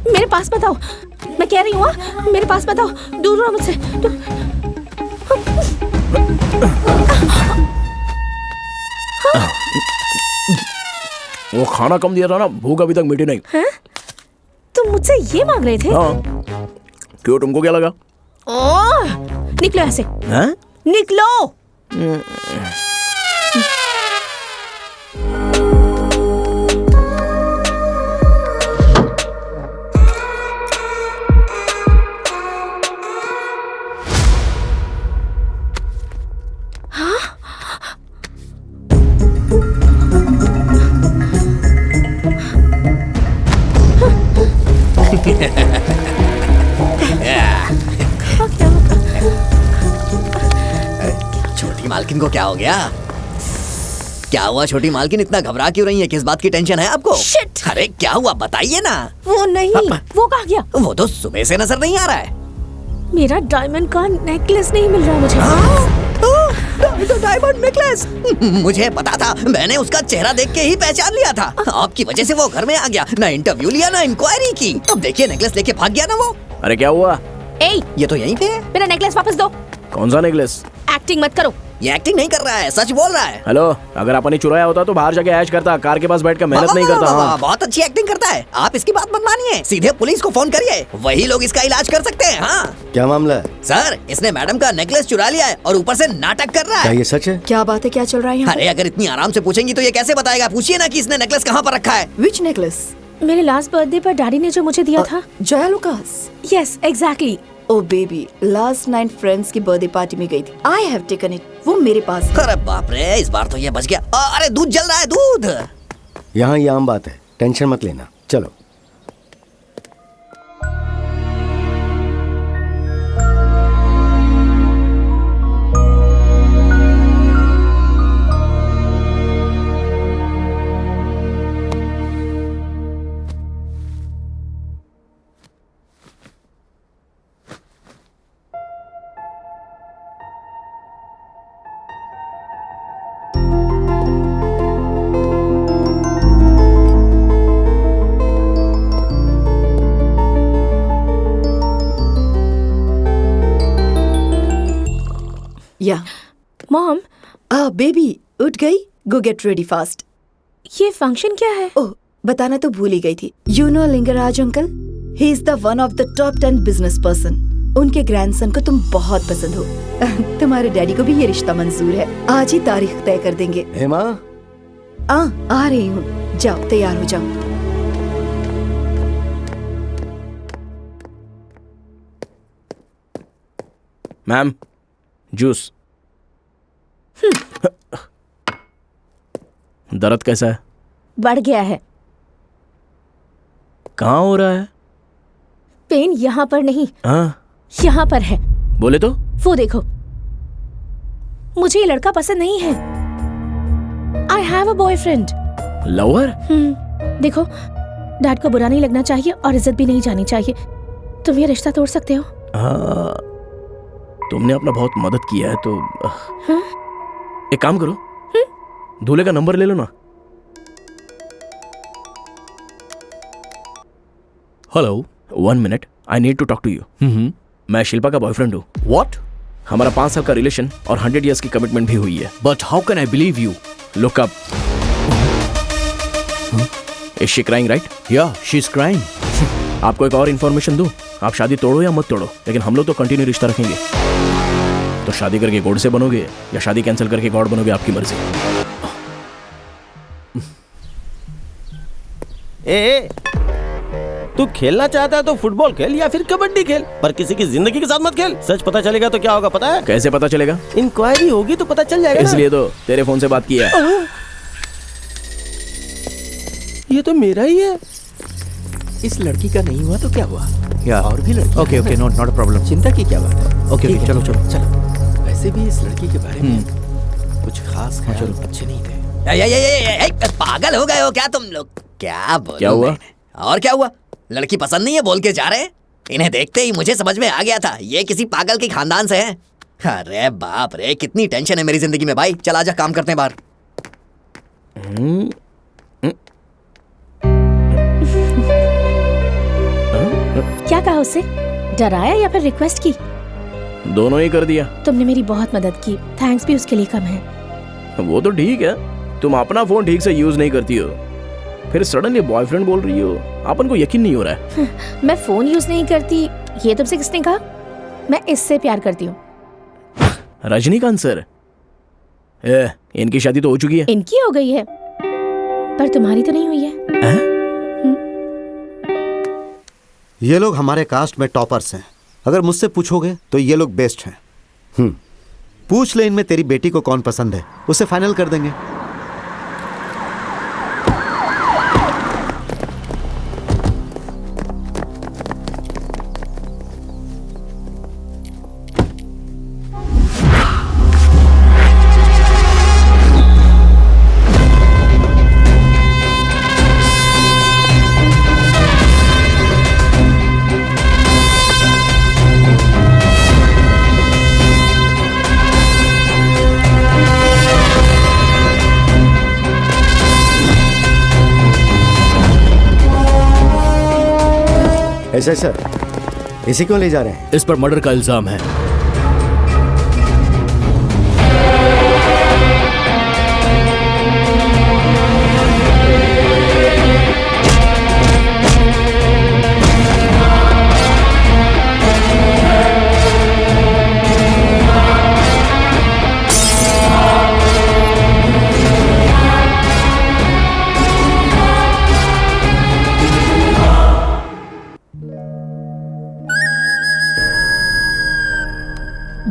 [SPEAKER 7] मेरे पास मत आओ, मैं कह रही हूँ। मेरे पास मत आओ, दूर रहो मुझसे।
[SPEAKER 2] वो खाना कम दिया था ना, भूख अभी तक मिटी नहीं।
[SPEAKER 7] हाँ? तुम मुझसे ये मांग रहे थे?
[SPEAKER 2] हाँ। क्यों, तुमको क्या लगा?
[SPEAKER 7] निकलो ऐसे।
[SPEAKER 2] हाँ?
[SPEAKER 7] निकलो।
[SPEAKER 9] छोटी मालकिन को क्या हो गया? क्या हुआ छोटी मालकिन, इतना घबरा क्यों रही है? किस बात की टेंशन है आपको?
[SPEAKER 7] Shit!
[SPEAKER 9] अरे क्या हुआ बताइए ना।
[SPEAKER 7] वो नहीं, वो कहाँ गया?
[SPEAKER 9] वो तो सुबह से नजर नहीं आ रहा है।
[SPEAKER 7] मेरा डायमंड का नेकलेस नहीं मिल रहा मुझे।
[SPEAKER 9] Diamond necklace? मुझे पता था, मैंने उसका चेहरा देख के ही पहचान लिया था। आपकी वजह से वो घर में आ गया, ना इंटरव्यू लिया ना इंक्वायरी की। अब देखिए नेकलेस लेके भाग गया ना वो।
[SPEAKER 2] अरे क्या हुआ?
[SPEAKER 9] ये तो यहीं पे है।
[SPEAKER 7] मेरा नेकलेस वापस दो।
[SPEAKER 2] कौन सा नेकलेस?
[SPEAKER 7] एक्टिंग मत करो।
[SPEAKER 9] ये एक्टिंग नहीं कर रहा है, सच बोल रहा है।
[SPEAKER 2] हेलो, अगर अपन ने चुराया होता तो बाहर जाके ऐश करता, कार के पास बैठ कर मेहनत नहीं करता। हाँ।
[SPEAKER 9] बहुत अच्छी एक्टिंग करता है। आप इसकी बात मत मानिए, सीधे पुलिस को फोन करिए, वही लोग इसका इलाज कर सकते हैं। हाँ
[SPEAKER 1] क्या मामला है?
[SPEAKER 9] सर, इसने मैडम का नेकलेस चुरा लिया है और ऊपर से नाटक कर रहा है।
[SPEAKER 1] ये सच है?
[SPEAKER 8] क्या बात है, क्या चल रहा है यहाँ?
[SPEAKER 9] अरे अगर इतनी आराम से पूछेंगी तो ये कैसे बताएगा? पूछिए ना कि इसने नेकलेस कहाँ पर रखा है।
[SPEAKER 8] Which necklace?
[SPEAKER 7] मेरे लास्ट बर्थडे पर डैडी ने जो मुझे दिया था।
[SPEAKER 8] Joyalukkas?
[SPEAKER 7] Yes, exactly.
[SPEAKER 8] Oh baby, last night friends की बर्थडे पार्टी में गई थी। I have taken it. वो मेरे पास है।
[SPEAKER 9] अरे बाप रे, इस बार तो ये बच गया। अरे दूध जल रहा है, दूध।
[SPEAKER 1] यहाँ ये आम बात है, टेंशन मत लेना। चलो।
[SPEAKER 8] या
[SPEAKER 7] मॉम,
[SPEAKER 8] बेबी उठ गई? गो गेट रेडी फास्ट।
[SPEAKER 7] ये फंक्शन क्या है?
[SPEAKER 8] ओह, बताना तो भूल ही गई थी। You know Lingaraj uncle, he is the one of the top 10 business person. उनके ग्रैंडसन को तुम बहुत पसंद हो। तुम्हारे डैडी को भी ये रिश्ता मंजूर है। आज ही तारीख तय कर देंगे।
[SPEAKER 1] हेमा,
[SPEAKER 8] आ रही हूँ, जाओ तैयार हो जाओ।
[SPEAKER 2] Ma'am, juice. दर्द कैसा है?
[SPEAKER 7] बढ़ गया है।
[SPEAKER 2] कहाँ हो रहा है?
[SPEAKER 7] पेन यहाँ पर नहीं,
[SPEAKER 2] हाँ,
[SPEAKER 7] यहाँ पर है।
[SPEAKER 2] बोले तो?
[SPEAKER 7] वो देखो, मुझे ये लड़का पसंद नहीं है। I have a boyfriend.
[SPEAKER 2] Lover?
[SPEAKER 7] देखो, डैड को बुरा नहीं लगना चाहिए और इज्जत भी नहीं जानी चाहिए। तुम ये रिश्ता तोड़ सकते हो।
[SPEAKER 2] हाँ, तुमने अपना बहुत मदद किया है तो
[SPEAKER 7] हाँ?
[SPEAKER 2] एक काम करो, दूल्हे का नंबर ले लो ना। Hello, 1 minute, I need to talk to you. मैं शिल्पा का बॉयफ्रेंड हूँ।
[SPEAKER 5] What?
[SPEAKER 2] हमारा 5 साल का रिलेशन और 100 years की कमिटमेंट भी हुई है।
[SPEAKER 5] But how can I believe you?
[SPEAKER 2] Look up. Is she crying, right?
[SPEAKER 5] Yeah, she's crying.
[SPEAKER 2] आपको एक और इन्फॉर्मेशन दूं? आप शादी तोड़ो या मत तोड़ो, लेकिन हम लोग तो कंटिन्यू रिश्ता रखेंगे। तो शादी करके गॉड से बनोगे या शादी कैंसिल करके गॉड बनोगे, आपकी मर्जी।
[SPEAKER 5] ए, तू खेलना चाहता है तो फुटबॉल खेल या फिर कबड्डी खेल, पर किसी की जिंदगी के साथ मत खेल। सच पता चलेगा तो क्या होगा पता है?
[SPEAKER 2] कैसे पता चलेगा?
[SPEAKER 5] इंक्वायरी होगी तो पता चल जाएगा।
[SPEAKER 2] इसलिए तो तेरे फोन से बात किया है।
[SPEAKER 5] ये तो मेरा ही है।
[SPEAKER 4] इस लड़की का नहीं हुआ तो क्या हुआ?
[SPEAKER 3] या
[SPEAKER 4] और भी लड़की?
[SPEAKER 3] Okay okay, not a problem.
[SPEAKER 4] चिंता की क्या बात है?
[SPEAKER 3] ओके ओके, चलो चलो
[SPEAKER 4] चलो। वैसे भी इस लड़की के बारे में कुछ खास ख्याल अच्छे नहीं थे।
[SPEAKER 9] पागल हो गए हो क्या तुम लोग? क्या बोलूं
[SPEAKER 2] क्या हुआ?
[SPEAKER 9] मैं? और क्या हुआ? लड़की पसंद नहीं है बोल के जा रहे हैं। इन्हें देखते ही मुझे समझ में आ गया था ये किसी पागल के खानदान से है। अरे बाप रे, कितनी टेंशन है मेरी जिंदगी में भाई। चल आजा, काम करते हैं बाहर।
[SPEAKER 7] क्या कहा उससे? डराया या फिर रिक्वेस्ट की?
[SPEAKER 2] दोनों ही कर दिया।
[SPEAKER 7] तुमने मेरी बहुत मदद की, थैंक्स भी उसके लिए कम है।
[SPEAKER 2] वो तो ठीक है, तुम अपना फोन ठीक से यूज नहीं करती हो, फिर सडनली बॉयफ्रेंड बोल रही हो। अपन को यकीन नहीं हो रहा है।
[SPEAKER 7] मैं फोन यूज नहीं करती, ये तुमसे किसने कहा? मैं इससे प्यार करती हूँ।
[SPEAKER 2] रजनीकांत सर, इनकी शादी तो हो चुकी है।
[SPEAKER 7] इनकी हो गई है, पर तुम्हारी तो नहीं हुई है।
[SPEAKER 1] ये लोग हमारे कास्ट में टॉपर्स हैं। अगर मुझसे पूछोगे तो ये लोग बेस्ट हैं। पूछ ले इनमें तेरी बेटी को कौन पसंद है, उसे फाइनल कर देंगे। ऐसा सर, इसी क्यों ले जा रहे हैं?
[SPEAKER 2] इस पर मर्डर का इल्जाम है।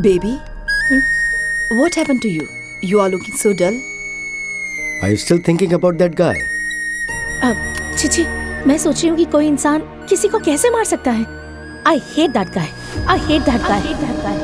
[SPEAKER 8] Baby, what happened to you? You are looking so dull.
[SPEAKER 1] Are you still thinking about that guy?
[SPEAKER 7] Chichi, मैं सोच रही हूँ कि कोई इंसान किसी को कैसे मार सकता है। I hate that guy. I hate that guy. I hate that guy.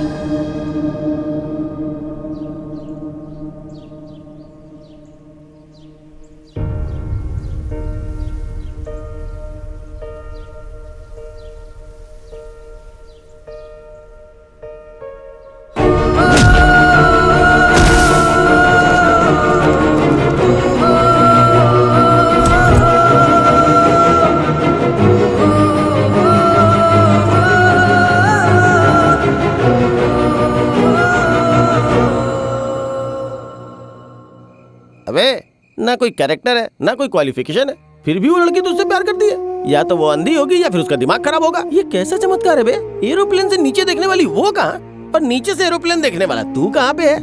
[SPEAKER 5] ना कोई कैरेक्टर है ना कोई क्वालिफिकेशन है, फिर भी वो लड़की तुझसे प्यार करती है। या तो वो अंधी होगी या फिर उसका दिमाग खराब होगा। ये कैसा चमत्कार है बे? एरोप्लेन से नीचे देखने वाली वो कहाँ, और नीचे से एरोप्लेन देखने वाला तू कहाँ पे है?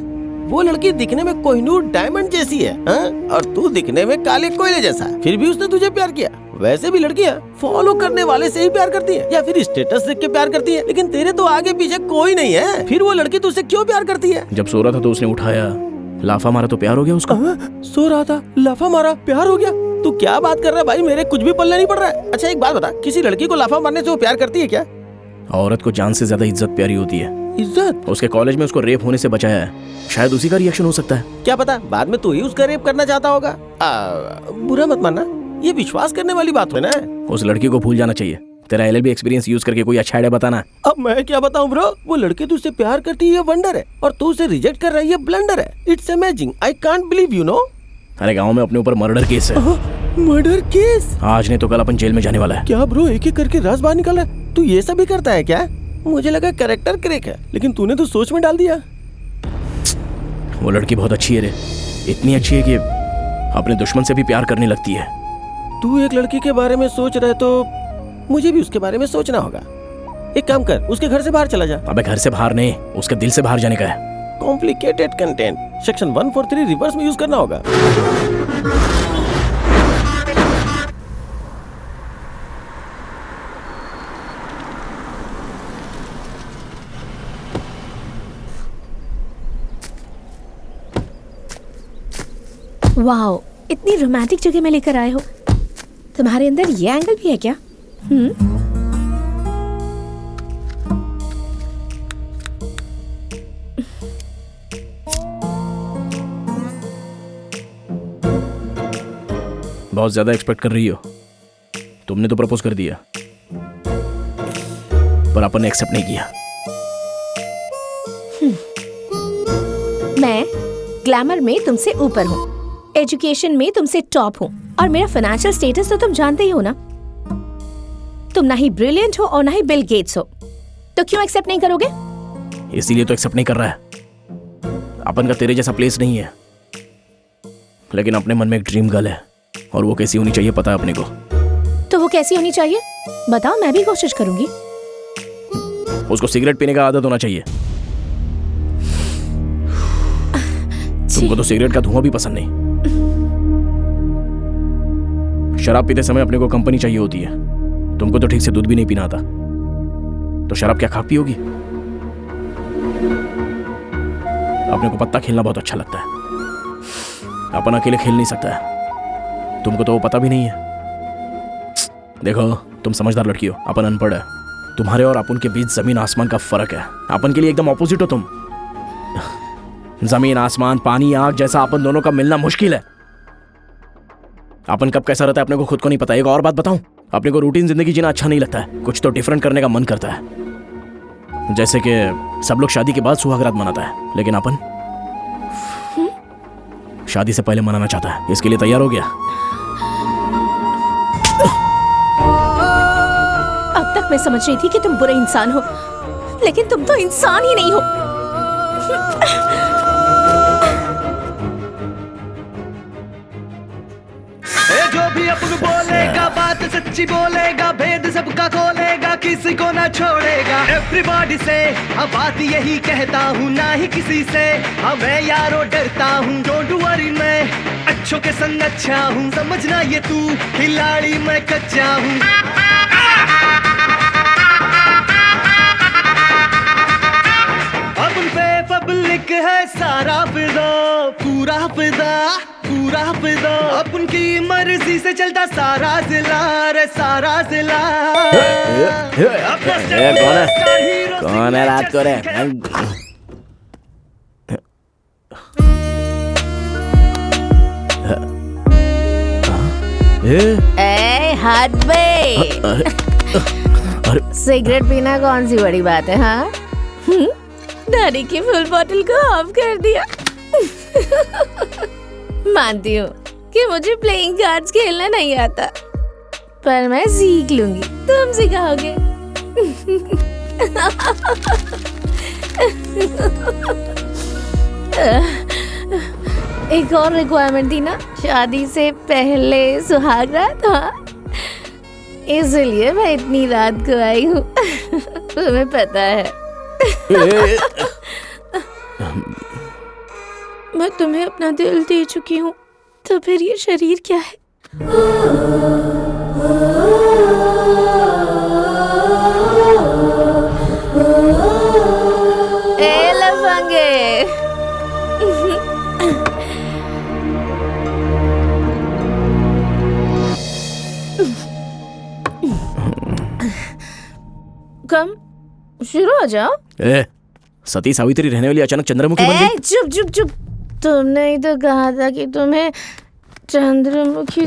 [SPEAKER 5] वो लड़की दिखने में कोहिनूर डायमंड जैसी है, और तू दिखने में काले कोयले जैसा, फिर भी उसने तुझे प्यार किया। वैसे भी लड़कियाँ फॉलो करने वाले से ही प्यार करती है या फिर स्टेटस देख के प्यार करती है, लेकिन तेरे तो आगे पीछे कोई नहीं है, फिर वो लड़की तुझसे क्यों प्यार करती है?
[SPEAKER 2] जब सो रहा था तो उसने उठाया, लाफा मारा तो प्यार हो गया उसका।
[SPEAKER 5] सो रहा था, लाफा मारा, प्यार हो गया? तू क्या बात कर रहा है भाई? मेरे कुछ भी पल्ले नहीं पड़ रहा है। अच्छा एक बात बता, किसी लड़की को लाफा मारने से वो प्यार करती है क्या?
[SPEAKER 2] औरत को जान से ज्यादा इज्जत प्यारी होती है।
[SPEAKER 5] इज्जत?
[SPEAKER 2] उसके कॉलेज में उसको रेप होने से बचाया है, शायद उसी का रिएक्शन हो सकता है।
[SPEAKER 5] क्या पता बाद में तू ही उसका रेप करना चाहता होगा। बुरा मत मानना, ये विश्वास करने वाली बात है ना।
[SPEAKER 2] उस लड़की को भूल जाना चाहिए। तेरा LLB एक्सपीरियंस यूज करके कोई अच्छा आइडिया बताना।
[SPEAKER 5] अब मैं क्या बताऊं ब्रो? वो लड़की तुझसे प्यार करती है, ये वंडर है, और तू उसे रिजेक्ट कर रही है, ब्लंडर है। It's amazing, I can't believe, you know.
[SPEAKER 2] अरे गांव में अपने ऊपर मर्डर केस है।
[SPEAKER 5] Murder case?
[SPEAKER 2] आज नहीं तो कल अपन जेल में जाने वाला है।
[SPEAKER 5] क्या ब्रो, एक एक करके राज बाहर निकल रहा है? तू ये सब भी करता है क्या? मुझे लगा कैरेक्टर क्रैक है, लेकिन तूने तो सोच में डाल दिया।
[SPEAKER 2] वो लड़की बहुत अच्छी है रे, इतनी अच्छी है कि अपने दुश्मन से भी प्यार करने लगती है।
[SPEAKER 5] तू एक लड़की के बारे में सोच रहे तो मुझे भी उसके बारे में सोचना होगा। एक काम कर, उसके घर से बाहर चला जा।
[SPEAKER 2] अबे घर से बाहर नहीं, उसके दिल से बाहर जाने का है।
[SPEAKER 5] कॉम्प्लिकेटेड कंटेंट सेक्शन 143 रिवर्स में यूज करना होगा।
[SPEAKER 7] वाओ, इतनी रोमांटिक जगह में लेकर आए हो। तुम्हारे अंदर ये एंगल भी है क्या?
[SPEAKER 2] बहुत ज्यादा एक्सपेक्ट कर रही हो। तुमने तो प्रपोज कर दिया, पर अपन ने एक्सेप्ट नहीं किया।
[SPEAKER 7] मैं ग्लैमर में तुमसे ऊपर हूँ, एजुकेशन में तुमसे टॉप हूँ, और मेरा फाइनेंशियल स्टेटस तो तुम जानते ही हो ना। तुम ना ही ब्रिलियंट हो और ना ही बिल गेट्स हो, तो क्यों एक्सेप्ट नहीं करोगे?
[SPEAKER 2] इसीलिए तो एक्सेप्ट नहीं कर रहा है। अपन का तेरे जैसा प्लेस नहीं है, लेकिन अपने मन में एक ड्रीम गर्ल है, और वो कैसी होनी चाहिए पता है अपने को।
[SPEAKER 7] तो वो कैसी होनी चाहिए बताओ, मैं भी कोशिश करूंगी।
[SPEAKER 2] उसको सिगरेट पीने का आदत होना चाहिए। तुमको तो सिगरेट का धुआं भी पसंद नहीं। शराब पीते समय अपने को कंपनी चाहिए होती है। तुमको तो ठीक से दूध भी नहीं पीना आता, तो शराब क्या खा पियोगी? अपने को पत्ता खेलना बहुत अच्छा लगता है। अपन अकेले खेल नहीं सकता है। तुमको तो वो पता भी नहीं है। देखो, तुम समझदार लड़की हो, अपन अनपढ़ है। तुम्हारे और अपन के बीच जमीन आसमान का फर्क है। अपन के लिए एकदम ऑपोजिट हो तुम। जमीन आसमान, पानी आग जैसा अपन दोनों का मिलना मुश्किल है। अपन कब कैसा रहता है अपने को खुद को नहीं पता। एक और बात बताऊं, अपने को रूटीन जिंदगी जीना अच्छा नहीं लगता है। कुछ तो डिफरेंट करने का मन करता है। जैसे कि सब लोग शादी के बाद सुहागरात मनाता है, लेकिन अपन शादी से पहले मनाना चाहता है। इसके लिए तैयार हो गया?
[SPEAKER 7] अब तक मैं समझ रही थी कि तुम बुरे इंसान हो, लेकिन तुम तो इंसान ही नहीं हो।
[SPEAKER 10] जो भी अपन बोलेगा बात सच्ची बोलेगा, भेद सबका खोलेगा, किसी को ना छोड़ेगा। एवरीबॉडी से अब बात यही कहता हूँ, ना ही किसी से अब मैं यारो डरता हूँ। डोंट वरी, मैं अच्छों के संग अच्छा हूँ, समझना ये तू खिलाड़ी मैं कच्चा हूँ। अब उन पे पब्लिक है सारा फिदा, पूरा फिदा, पूरा फिदा। अब उनकी मर्जी से चलता सारा जिला रे, सारा जिला।
[SPEAKER 2] कौन है रात को रे?
[SPEAKER 7] ए हाथ बे, सिगरेट पीना कौन सी बड़ी बात है? हाँ, दादी की फुल बोतल को ऑफ कर दिया। मानती हूँ कि मुझे प्लेइंग कार्ड्स खेलना नहीं आता, पर मैं सीख लूंगी, तुम सिखाओगे। एक और रिक्वायरमेंट थी ना, शादी से पहले सुहागरात। हाँ, इसलिए मैं इतनी रात को आई हूँ। तुम्हें पता है मैं तुम्हें अपना दिल दे चुकी हूँ, तो फिर ये शरीर क्या है? ए लफंगे, कम शुरू हो जाओ।
[SPEAKER 2] सती सावित्री रहने वाली अचानक चंद्रमुखी बन गई।
[SPEAKER 7] चुप चुप चुप, तुमने ही तो कहा था कि तुम्हें चंद्रमुखी।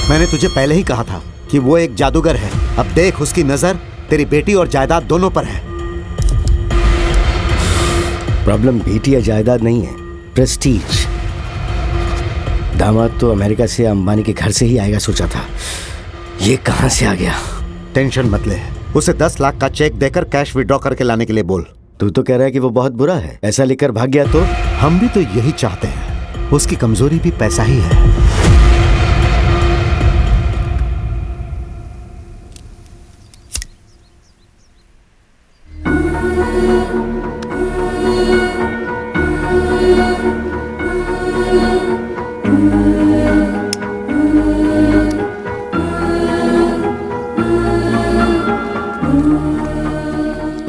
[SPEAKER 1] मैंने तुझे पहले ही कहा था कि वो एक जादूगर है। अब देख, उसकी नजर तेरी बेटी और जायदाद दोनों पर है।
[SPEAKER 11] प्रॉब्लम बेटी या जायदाद नहीं है, प्रेस्टीज। दामाद तो अमेरिका से अंबानी के घर से ही आएगा सोचा था, ये कहां से आ गया?
[SPEAKER 1] टेंशन मत ले, उसे 10 लाख का चेक देकर कैश विड्रॉ करके लाने के लिए बोल।
[SPEAKER 11] तू तो कह रहा है कि वो बहुत बुरा है, ऐसा लिखकर भाग गया तो?
[SPEAKER 1] हम भी तो यही चाहते हैं, उसकी कमजोरी भी पैसा ही है।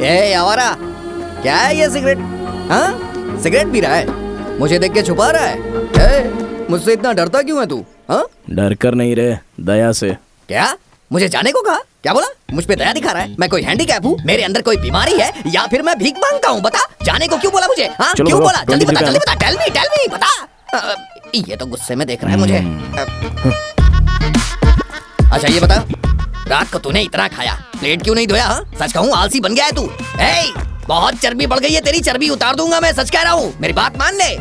[SPEAKER 9] ए आवारा, क्या है ये सिगरेट? हाँ, सिगरेट पी रहा है, मुझे देख के छुपा रहा है। मुझसे इतना डरता क्यों है तू? हाँ,
[SPEAKER 2] डर कर नहीं रे, दया से।
[SPEAKER 9] क्या मुझे जाने को कहा? क्या बोला? मुझ पे दया दिखा रहा है? मैं कोई हैंडीकैप हूँ? मेरे अंदर कोई बीमारी है या फिर मैं भीख मांगता हूँ? बता, जाने को क्यों बोला मुझे? हाँ, क्यों बोला? जल्दी बता, जल्दी बता, टेल मी बता। ये तो गुस्से में देख रहा है मुझे। अच्छा ये बता, रात को तूने इतना खाया, प्लेट क्यों नहीं धोया? हाँ, सच कहूँ आलसी बन गया है तू। बहुत चर्बी बढ़ गई है तेरी, चर्बी उतार दूंगा मैं, सच कह रहा हूँ, मेरी बात मान ले।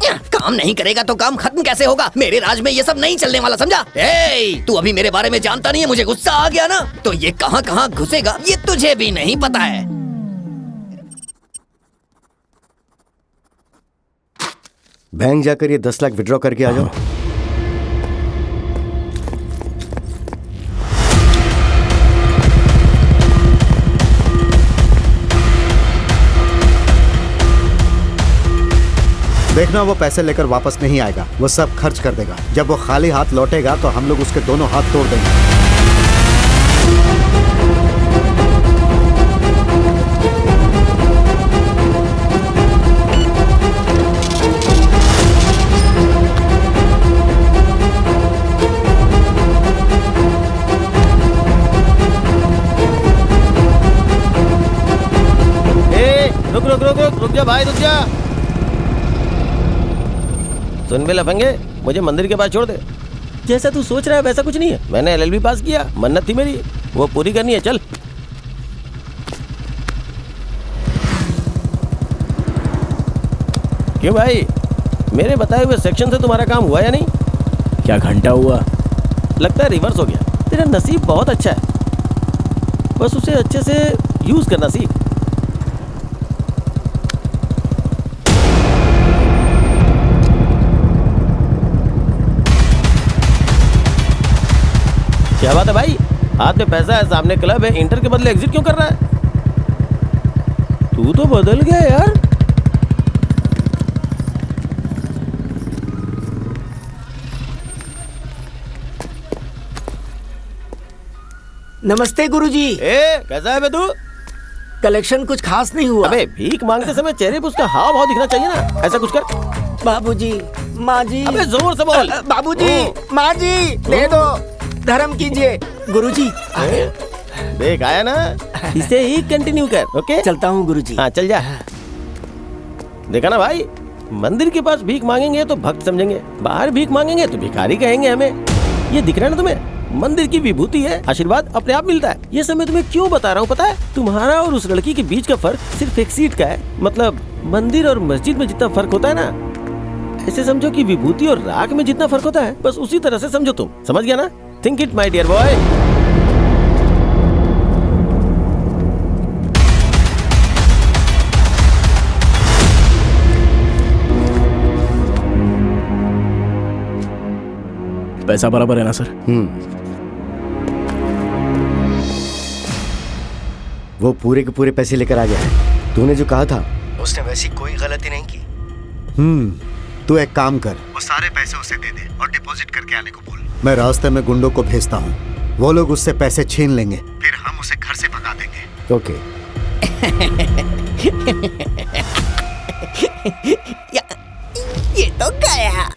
[SPEAKER 9] काम नहीं करेगा तो काम खत्म कैसे होगा? मेरे राज में ये सब नहीं चलने वाला, समझा? तू अभी मेरे बारे में जानता नहीं है, मुझे गुस्सा आ गया ना, तो ये कहाँ कहाँ घुसेगा ये तुझे भी नहीं पता है।
[SPEAKER 11] बैंक जाकर ये 10 लाख विड्रॉ करके आ जाओ।
[SPEAKER 1] देखना, वो पैसे लेकर वापस नहीं आएगा, वो सब खर्च कर देगा। जब वो खाली हाथ लौटेगा तो हम लोग उसके दोनों हाथ तोड़ देंगे।
[SPEAKER 5] रुक जा भाई, रुक जा। सुन बे लफंगे, मुझे मंदिर के पास छोड़ दे। जैसा तू सोच रहा है वैसा कुछ नहीं है। मैंने LLB पास किया, मन्नत थी मेरी, वो पूरी करनी है। चल। क्यों भाई, मेरे बताए हुए सेक्शन से तुम्हारा काम हुआ या नहीं?
[SPEAKER 2] क्या घंटा हुआ?
[SPEAKER 5] लगता है रिवर्स हो गया। तेरा नसीब बहुत अच्छा है, बस उसे अच्छे से यूज करना सीख। क्या बात है भाई, हाथ में पैसा है, सामने क्लब है, इंटर के बदले एग्जिट क्यों कर रहा है? तू तो बदल गया यार।
[SPEAKER 4] नमस्ते गुरुजी।
[SPEAKER 5] कैसा है बे तू?
[SPEAKER 4] कलेक्शन कुछ खास नहीं हुआ।
[SPEAKER 5] अबे भीख मांगते समय चेहरे पे उसका हाव भाव दिखना चाहिए ना, ऐसा कुछ कर।
[SPEAKER 4] बाबूजी, माँ जी।
[SPEAKER 5] अबे जोर से बोल।
[SPEAKER 4] बाबूजी, माँ जी, दे दो, धर्म कीजिए। गुरुजी
[SPEAKER 5] देख आया ना, इसे ही कंटिन्यू कर। ओके,
[SPEAKER 4] चलता हूँ गुरुजी।
[SPEAKER 5] हाँ चल जा। देखा ना भाई, मंदिर के पास भीख मांगेंगे तो भक्त समझेंगे, बाहर भीख मांगेंगे तो भिखारी कहेंगे हमें। ये दिख रहा है ना तुम्हें, मंदिर की विभूति है, आशीर्वाद अपने आप मिलता है। ये सब मैं तुम्हें क्यों बता रहा हूँ पता है? तुम्हारा और उस लड़की के बीच का फर्क सिर्फ एक सीट का है। मतलब मंदिर और मस्जिद में जितना फर्क होता है ना, ऐसे समझो कि विभूति और राख में जितना फर्क होता है, बस उसी तरह से समझो तुम। समझ गया ना? Think it my dear boy.
[SPEAKER 2] पैसा बराबर है ना सर?
[SPEAKER 11] वो पूरे के पूरे पैसे लेकर आ गया है। तूने जो कहा था उसने वैसी कोई गलती नहीं की।
[SPEAKER 1] तू एक काम कर, वो सारे पैसे उसे दे दे और डिपॉजिट करके आने को बोल। मैं रास्ते में गुंडों को भेजता हूँ, वो लोग उससे पैसे छीन लेंगे, फिर हम उसे घर से भगा देंगे।
[SPEAKER 11] ओके।
[SPEAKER 9] ये तो गया।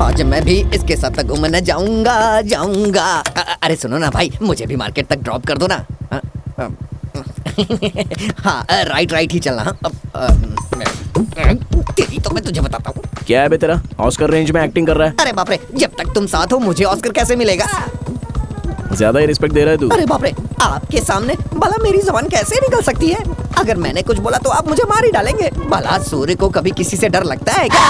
[SPEAKER 9] आज मैं भी इसके साथ घूमने जाऊंगा। अरे सुनो ना भाई, मुझे भी मार्केट तक ड्रॉप कर दो ना। हाँ राइट ही चलना। तेरी तो मैं तुझे बताता हूँ।
[SPEAKER 2] क्या है बे तेरा? ऑस्कर रेंज में एक्टिंग कर रहा है।
[SPEAKER 9] अरे बाप रे, जब तक तुम साथ हो मुझे ऑस्कर कैसे मिलेगा?
[SPEAKER 2] ज्यादा ही रिस्पेक्ट दे रहा है तू।
[SPEAKER 9] अरे बाप रे, आपके सामने भला मेरी जबान कैसे निकल सकती है? अगर मैंने कुछ बोला तो आप मुझे मार ही डालेंगे। भला सूर्य को कभी किसी से डर लगता है क्या?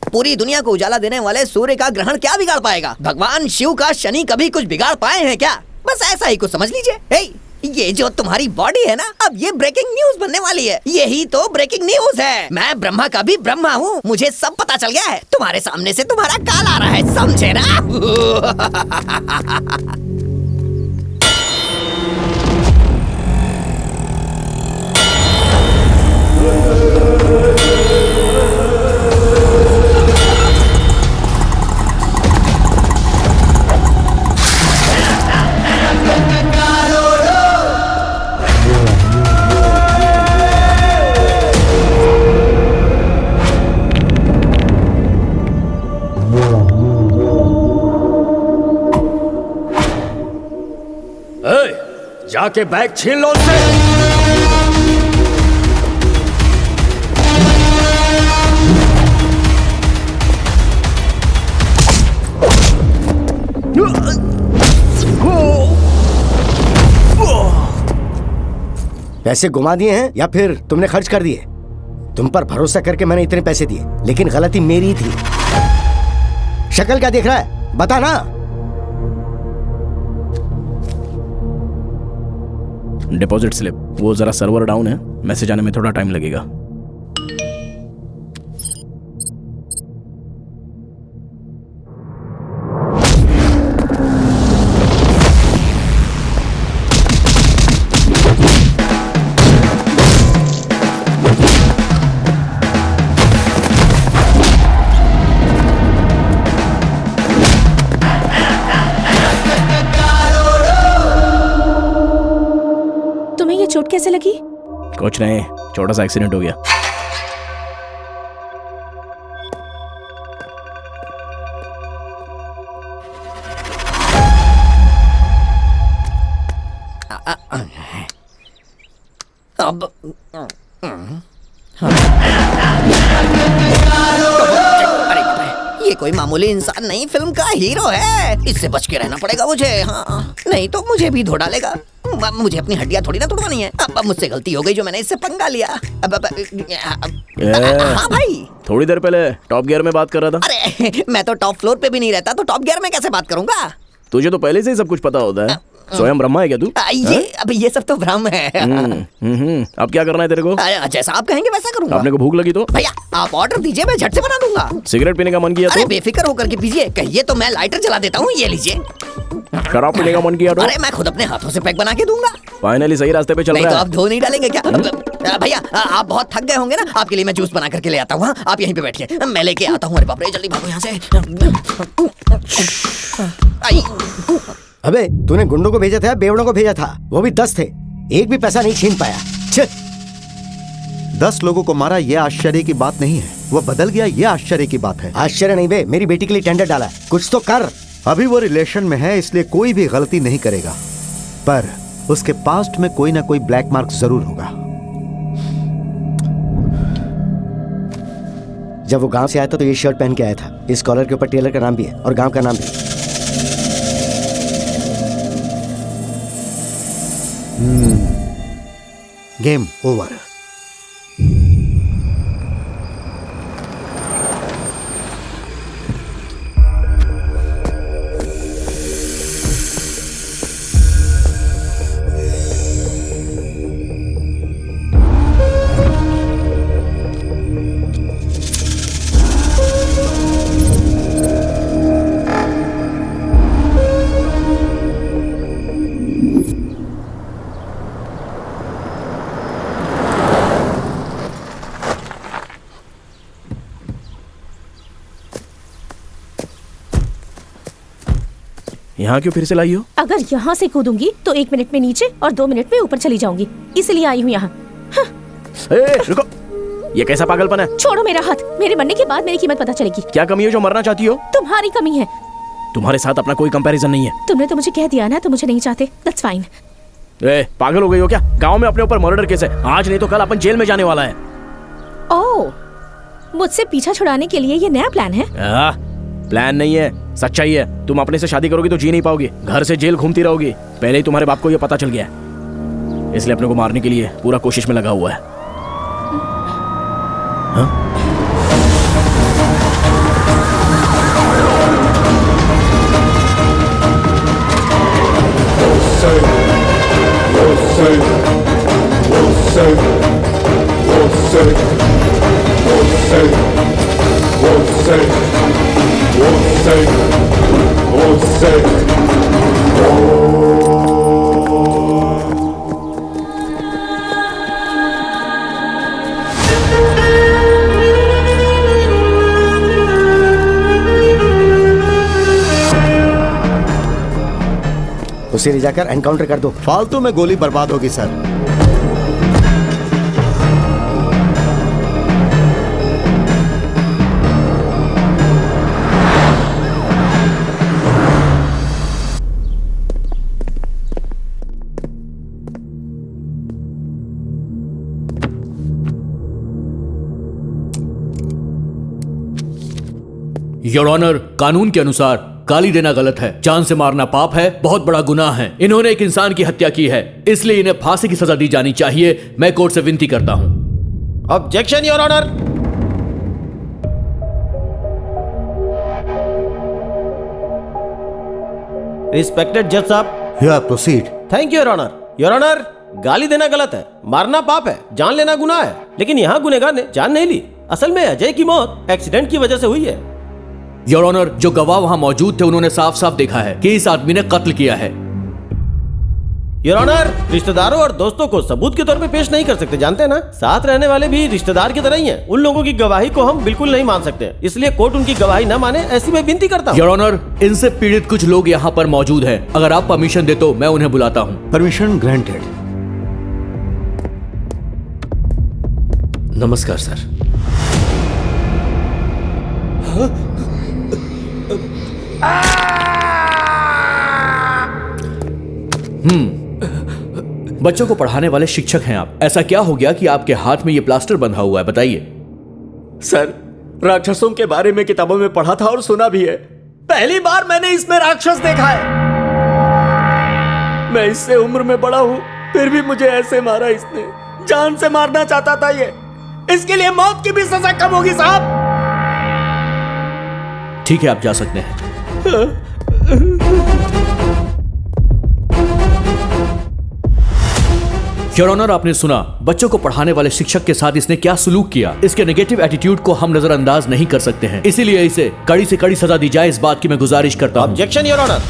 [SPEAKER 9] पूरी दुनिया को उजाला देने वाले सूर्य का ग्रहण क्या बिगाड़ पाएगा? भगवान शिव का शनि कभी कुछ बिगाड़ पाए हैं क्या? बस ऐसा ही कुछ समझ लीजिए। हे, ये जो तुम्हारी बॉडी है ना, अब ये ब्रेकिंग न्यूज बनने वाली है। यही तो ब्रेकिंग न्यूज है। मैं ब्रह्मा का भी ब्रह्मा हूँ, मुझे सब पता चल गया है। तुम्हारे सामने से तुम्हारा काल आ रहा है, समझे ना?
[SPEAKER 4] जाके बैग छीन लो उससे।
[SPEAKER 11] पैसे घुमा दिए हैं या फिर तुमने खर्च कर दिए? तुम पर भरोसा करके मैंने इतने पैसे दिए, लेकिन गलती मेरी ही थी। शक्ल क्या देख रहा है, बता ना।
[SPEAKER 2] डिपॉजिट स्लिप, वो जरा सर्वर डाउन है, मैसेज आने में थोड़ा टाइम लगेगा।
[SPEAKER 7] चोट कैसे लगी?
[SPEAKER 2] कुछ नहीं, छोटा सा एक्सीडेंट हो गया।
[SPEAKER 9] अब ये कोई मामूली इंसान नहीं, फिल्म का हीरो है। इससे बच के रहना पड़ेगा मुझे। हाँ, नहीं तो मुझे भी धो डालेगा। मुझे अपनी हड्डियां थोड़ी ना तोड़वानी है। अब मुझसे गलती हो गई जो मैंने इससे पंगा लिया। हाँ भाई,
[SPEAKER 2] थोड़ी देर पहले टॉप गियर में बात कर रहा था।
[SPEAKER 9] अरे मैं तो टॉप फ्लोर पे भी नहीं रहता, तो टॉप गियर में कैसे बात करूंगा?
[SPEAKER 2] तुझे तो पहले से ही सब कुछ पता होता है। स्वयं ब्रह्मा है क्या तू?
[SPEAKER 9] ये सब तो भ्रम है।
[SPEAKER 2] अब क्या करना है तेरे को?
[SPEAKER 9] जैसा आप कहेंगे वैसा करूंगा।
[SPEAKER 2] आपने को भूख लगी तो
[SPEAKER 9] भैया आप ऑर्डर दीजिए, मैं झट से बना दूंगा।
[SPEAKER 2] सिगरेट पीने का मन किया तो?
[SPEAKER 9] अरे बेफिक्र होकर के पीजिए, कहिए तो मैं लाइटर जला देता हूँ। ये लीजिए।
[SPEAKER 2] शराब पीने का मन किया तो?
[SPEAKER 9] अरे मैं खुद अपने हाथों से पैक बना के दूंगा।
[SPEAKER 2] फाइनली सही रास्ते पे चल रहा है।
[SPEAKER 9] तो आप धो नहीं डालेंगे क्या? भैया आप बहुत थक गए होंगे ना, आपके लिए मैं जूस बना करके ले आता हूँ। आप यहीं पे बैठिए, मैं लेके आता हूँ। अरे बाप रे, जल्दी भागो यहाँ से।
[SPEAKER 11] अबे तूने गुंडों को भेजा था या बेवड़ों को भेजा था? वो भी 10 थे, एक भी पैसा नहीं छीन पाया।
[SPEAKER 1] 10 लोगों को मारा, ये आश्चर्य की बात नहीं है। वो बदल गया, ये आश्चर्य की बात है।
[SPEAKER 11] आश्चर्य नहीं बे, मेरी बेटी के लिए टेंडर डाला, कुछ तो कर।
[SPEAKER 1] अभी वो रिलेशन में है, इसलिए कोई भी गलती नहीं करेगा, पर उसके पास्ट में कोई ना कोई ब्लैक मार्क जरूर होगा।
[SPEAKER 11] जब वो गांव से आया था तो ये शर्ट पहन के आया था। इस कॉलर के ऊपर टेलर का नाम भी है और गांव का नाम भी।
[SPEAKER 1] Game over.
[SPEAKER 2] यहाँ क्यों फिर से लाई हो?
[SPEAKER 7] अगर यहाँ से कूदूंगी तो 1 मिनट में नीचे और 2 मिनट में ऊपर चली जाऊंगी, इसलिए आई हूँ यहाँ।
[SPEAKER 2] रुको, ये कैसा पागलपन है?
[SPEAKER 7] छोड़ो मेरा हाथ, मेरे मरने के बाद मेरी कीमत पता चलेगी।
[SPEAKER 2] क्या कमी है जो मरना चाहती हो?
[SPEAKER 7] तुम्हारी कमी है।
[SPEAKER 2] तुम्हारे साथ अपना कोई कंपैरिजन नहीं है।
[SPEAKER 7] तुमने तो मुझे कह दिया ना, तो मुझे नहीं चाहते। That's fine.
[SPEAKER 2] पागल हो गई हो क्या? गांव में अपने ऊपर मर्डर केस है, आज नहीं तो कल अपन जेल में जाने वाला है।
[SPEAKER 7] ओह, मुझसे पीछा छुड़ाने के लिए ये नया प्लान है?
[SPEAKER 2] प्लान नहीं है, सच्चाई है। तुम अपने से शादी करोगी तो जी नहीं पाओगी, घर से जेल घूमती रहोगी। पहले ही तुम्हारे बाप को ये पता चल गया है, इसलिए अपने को मारने के लिए पूरा कोशिश में लगा हुआ है। हाँ?
[SPEAKER 11] उसे ले जाकर एनकाउंटर कर दो।
[SPEAKER 1] फालतू में गोली बर्बाद होगी सर।
[SPEAKER 12] योर ऑनर, कानून के अनुसार गाली देना गलत है, जान से मारना पाप है, बहुत बड़ा गुनाह है। इन्होंने एक इंसान की हत्या की है, इसलिए इन्हें फांसी की सजा दी जानी चाहिए। मैं कोर्ट से विनती करता हूं।
[SPEAKER 5] Objection your honour. रिस्पेक्टेड जज साहब।
[SPEAKER 1] Yeah proceed.
[SPEAKER 5] Thank you your honour. Your honour, गाली देना गलत है, मारना पाप है, जान लेना गुनाह है, लेकिन यहाँ गुनहगार ने जान नहीं ली। असल में अजय की मौत एक्सीडेंट की वजह से हुई है।
[SPEAKER 12] योर ऑनर, जो गवाह वहां मौजूद थे उन्होंने साफ साफ देखा है कि इस आदमी ने कत्ल किया है।
[SPEAKER 5] योर ऑनर, रिश्तेदारों और दोस्तों को सबूत के तौर पे पेश नहीं कर सकते, जानते हैं ना। साथ रहने वाले भी रिश्तेदार की तरह ही हैं। उन लोगों की गवाही को हम बिल्कुल नहीं मान सकते, इसलिए कोर्ट उनकी गवाही न माने ऐसी मैं विनती करता हूँ।
[SPEAKER 12] योर ऑनर, इनसे पीड़ित कुछ लोग यहाँ पर मौजूद हैं, अगर आप परमिशन दे तो मैं उन्हें बुलाता हूँ।
[SPEAKER 1] Permission granted.
[SPEAKER 4] नमस्कार सर।
[SPEAKER 12] बच्चों को पढ़ाने वाले शिक्षक हैं आप, ऐसा क्या हो गया कि आपके हाथ में ये प्लास्टर बंधा हुआ है, बताइए।
[SPEAKER 4] सर, राक्षसों के बारे में किताबों में पढ़ा था और सुना भी है। पहली बार मैंने इसमें राक्षस देखा है। मैं इससे उम्र में बड़ा हूं, फिर भी मुझे ऐसे मारा इसने। जान से मारना चाहता था ये। इसके लिए मौत की भी सजा कम होगी साहब।
[SPEAKER 12] ठीक है, आप जा सकते हैं। योर ऑनर, आपने सुना बच्चों को पढ़ाने वाले शिक्षक के साथ इसने क्या सलूक किया। इसके नेगेटिव एटीट्यूड को हम नजरअंदाज नहीं कर सकते हैं, इसीलिए इसे कड़ी से कड़ी सजा दी जाए, इस बात की मैं गुजारिश करता हूं।
[SPEAKER 5] Objection your honour.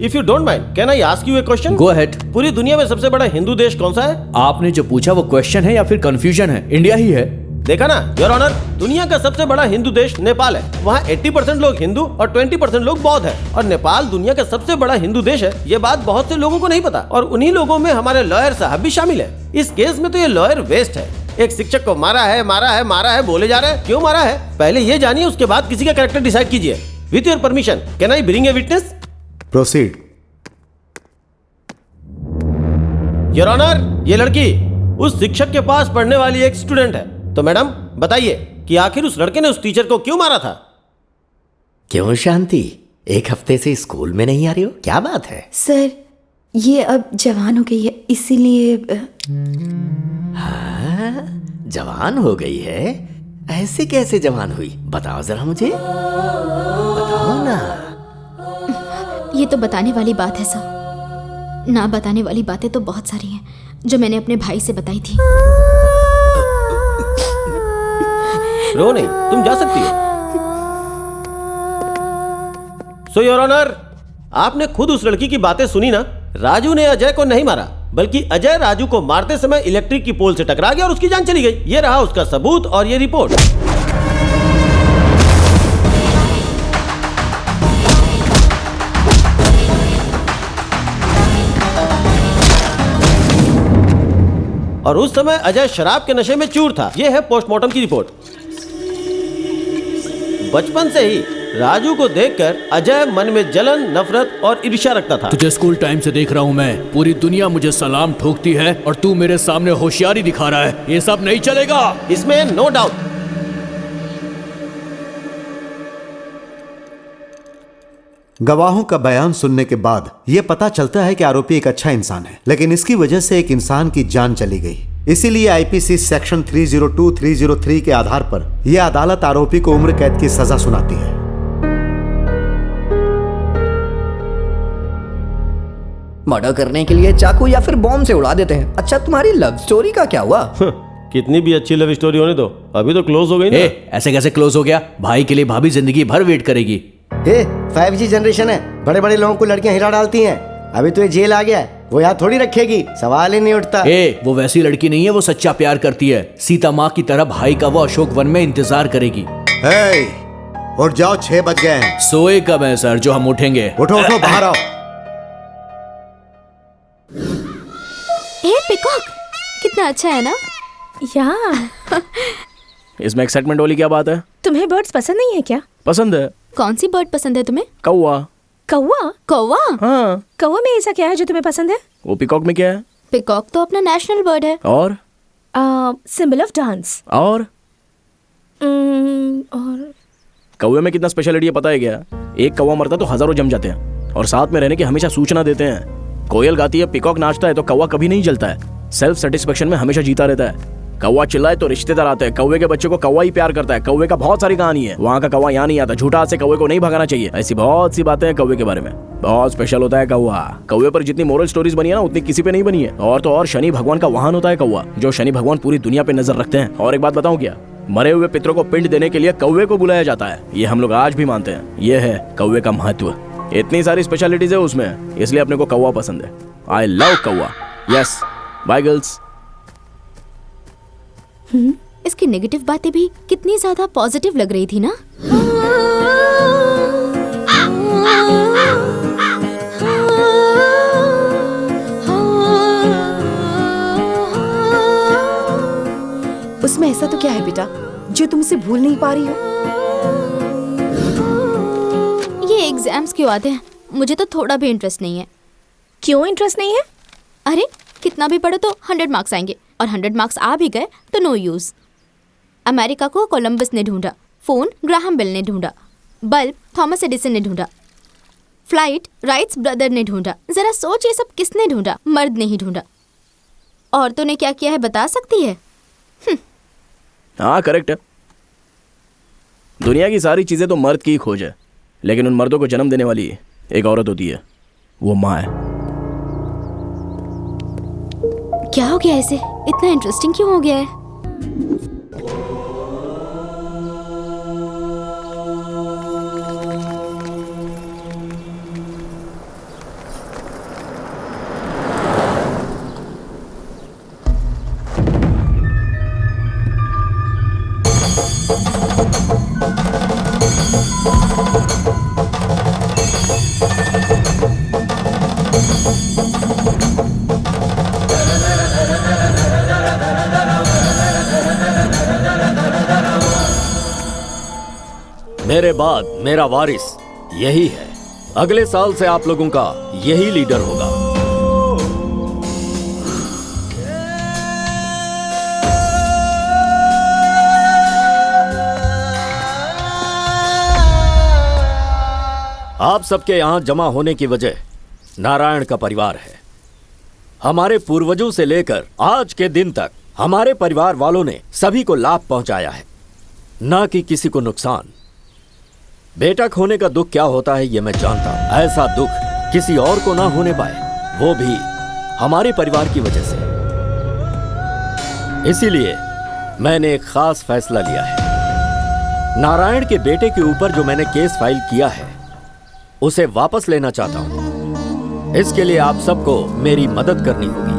[SPEAKER 5] If you don't mind, can I ask you a question?
[SPEAKER 12] Go ahead.
[SPEAKER 5] पूरी दुनिया में सबसे बड़ा हिंदू देश कौन सा है?
[SPEAKER 12] आपने जो पूछा वो क्वेश्चन है या फिर कंफ्यूजन है? इंडिया ही है।
[SPEAKER 5] देखा ना योर ऑनर, दुनिया का सबसे बड़ा हिंदू देश नेपाल है। वहाँ 80% लोग हिंदू और 20% लोग बौद्ध हैं। और नेपाल दुनिया का सबसे बड़ा हिंदू देश है, ये बात बहुत से लोगों को नहीं पता। और उन्हीं लोगों में हमारे लॉयर साहब भी शामिल है। इस केस में तो ये लॉयर वेस्ट है। एक शिक्षक को मारा है, मारा है, मारा है बोले जा रहे हैं। क्यों मारा है पहले ये जानिए, उसके बाद किसी का कैरेक्टर डिसाइड कीजिए। With your permission, can I bring a witness?
[SPEAKER 1] Proceed.
[SPEAKER 5] Your honour, ये लड़की उस शिक्षक के पास पढ़ने वाली एक स्टूडेंट है। तो मैडम बताइए कि आखिर उस लड़के ने उस टीचर को क्यों मारा था?
[SPEAKER 4] क्यों शांति, एक हफ्ते से स्कूल में नहीं आ रही हो, क्या बात है?
[SPEAKER 8] सर, ये अब जवान हो गई है, इसीलिए।
[SPEAKER 4] हाँ, जवान हो गई है? ऐसे कैसे जवान हुई, बताओ जरा मुझे, बताओ ना।
[SPEAKER 6] ये तो बताने वाली बात है सर। ना बताने वाली बातें तो बहुत सारी हैं जो मैंने अपने भाई से बताई थी।
[SPEAKER 5] रो नहीं, तुम जा सकती हो। सो योर ऑनर, आपने खुद उस लड़की की बातें सुनी ना। राजू ने अजय को नहीं मारा, बल्कि अजय राजू को मारते समय इलेक्ट्रिक की पोल से टकरा गया और उसकी जान चली गई। ये रहा उसका सबूत और ये रिपोर्ट। और उस समय अजय शराब के नशे में चूर था। यह है पोस्टमार्टम की रिपोर्ट। बचपन से ही राजू को देखकर अजय मन में जलन, नफरत और ईर्ष्या रखता था।
[SPEAKER 12] तुझे स्कूल टाइम से देख रहा हूँ मैं। पूरी दुनिया मुझे सलाम ठोकती है और तू मेरे सामने होशियारी दिखा रहा है। ये सब नहीं चलेगा।
[SPEAKER 5] इसमें नो डाउट।
[SPEAKER 1] गवाहों का बयान सुनने के बाद यह पता चलता है कि आरोपी एक अच्छा इंसान है, लेकिन इसकी वजह से एक इंसान की जान चली गई। इसीलिए आईपीसी सेक्शन 302, 303 के आधार पर यह अदालत आरोपी को उम्र कैद की सजा सुनाती है।
[SPEAKER 9] मर्डर करने के लिए चाकू या फिर बॉम्ब से उड़ा देते हैं। अच्छा, तुम्हारी लव स्टोरी का क्या हुआ?
[SPEAKER 5] कितनी भी अच्छी लव स्टोरी होने दो, अभी तो क्लोज हो गई ना।
[SPEAKER 12] ऐसे कैसे क्लोज हो गया? भाई के लिए भाभी जिंदगी भर वेट करेगी।
[SPEAKER 11] 5G जनरेशन है, बड़े बड़े लोगों को लड़कियां हिला डालती हैं। अभी तो ये जेल आ गया है, वो यहाँ थोड़ी रखेगी, सवाल ही नहीं उठता।
[SPEAKER 12] वो वैसी लड़की नहीं है, वो सच्चा प्यार करती है। सीता माँ की तरह भाई का वो अशोक वन में इंतजार करेगी।
[SPEAKER 1] उठ जाओ, 6 बज गए हैं।
[SPEAKER 12] सोए कब है सर जो हम उठेंगे?
[SPEAKER 1] उठो उठो, बाहर आओ।
[SPEAKER 6] पिकॉक कितना अच्छा है ना?
[SPEAKER 7] या
[SPEAKER 2] इसमें एक्साइटमेंट वाली क्या बात है?
[SPEAKER 7] तुम्हें बर्ड्स पसंद नहीं है क्या?
[SPEAKER 2] पसंद है।
[SPEAKER 6] कौन सी बर्ड पसंद है तुम्हें?
[SPEAKER 2] कौवा।
[SPEAKER 7] कौवा?
[SPEAKER 6] कौवा?
[SPEAKER 2] हाँ।
[SPEAKER 7] कौवा में ऐसा क्या है जो तुम्हें पसंद है?
[SPEAKER 2] वो पिकॉक में क्या है?
[SPEAKER 6] पिकॉक तो अपना नेशनल बर्ड है।
[SPEAKER 2] और
[SPEAKER 7] सिंबल ऑफ डांस।
[SPEAKER 2] और
[SPEAKER 7] और
[SPEAKER 2] कौवे में कितना स्पेशलिटी है पता है क्या? एक कौवा मरता तो हजारों जम जाते हैं और साथ में रहने की हमेशा सूचना देते हैं। कोयल गाती है, पिकॉक नाचता है, तो कौवा कभी नहीं जलता है। सेल्फ सेटिस्फेक्शन में हमेशा जीता रहता है। कौवा चिल्लाए तो रिश्तेदार आते हैं। कौवे के बच्चे को कौवा ही प्यार करता है। कौवे का बहुत सारी कहानी है। वहाँ का कौवा यहाँ नहीं आता। झूठा से कौवे को नहीं भगाना चाहिए। ऐसी बहुत सी बातें हैं कौवे के बारे में। बहुत स्पेशल होता है कौवा। कौवे पर जितनी मोरल स्टोरीज बनी है ना, उतनी किसी पे नहीं बनी है। और तो और शनि भगवान का वाहन होता है कौवा, जो शनि भगवान पूरी दुनिया पे नजर रखते हैं। और एक बात बताऊं क्या? मरे हुए पितरों को पिंड देने के लिए कौवे को बुलाया जाता है। ये हम लोग आज भी मानते हैं। ये है कौवे का महत्व। इतनी सारी स्पेशलिटीज है उसमें, इसलिए अपने को कौवा पसंद है। आई लव कौवा। Yes, bye girls.
[SPEAKER 6] इसकी नेगेटिव बातें भी कितनी ज्यादा पॉजिटिव लग रही थी ना।
[SPEAKER 8] उसमें ऐसा तो क्या है बेटा जो तुम उसे भूल नहीं पा रही हो?
[SPEAKER 6] ये एग्जाम्स क्यों आते हैं? मुझे तो थोड़ा भी इंटरेस्ट नहीं है।
[SPEAKER 7] क्यों इंटरेस्ट नहीं है?
[SPEAKER 6] अरे कितना भी पढ़ो तो 100 मार्क्स आएंगे, और 100 मार्क्स आ भी गए तो नो यूज। अमेरिका को कोलंबस ने ढूंढा, फोन ग्राहम बेल ने ढूंढा, बल्ब थॉमस एडिसन ने ढूंढा, फ्लाइट राइट्स ब्रदर ने ढूंढा। जरा सोच, ये सब किसने ढूंढा? मर्द ने ही ढूंढा। औरतों ने क्या किया है बता सकती है?
[SPEAKER 2] हाँ, करेक्ट है। दुनिया की सारी चीजें तो मर्द की ही खोज है, लेकिन उन मर्दों को जन्म देने वाली एक औरत होती है, वो माँ है।
[SPEAKER 6] क्या हो गया ऐसे? इतना इंटरेस्टिंग क्यों हो गया है?
[SPEAKER 4] मेरे बाद मेरा वारिस यही है। अगले साल से आप लोगों का यही लीडर होगा। आप सबके यहां जमा होने की वजह नारायण का परिवार है। हमारे पूर्वजों से लेकर आज के दिन तक हमारे परिवार वालों ने सभी को लाभ पहुंचाया है, ना कि किसी को नुकसान। बेटा खोने का दुख क्या होता है ये मैं जानता हूं। ऐसा दुख किसी और को ना होने पाए, वो भी हमारे परिवार की वजह से। इसीलिए मैंने एक खास फैसला लिया है। नारायण के बेटे के ऊपर जो मैंने केस फाइल किया है उसे वापस लेना चाहता हूं। इसके लिए आप सबको मेरी मदद करनी होगी।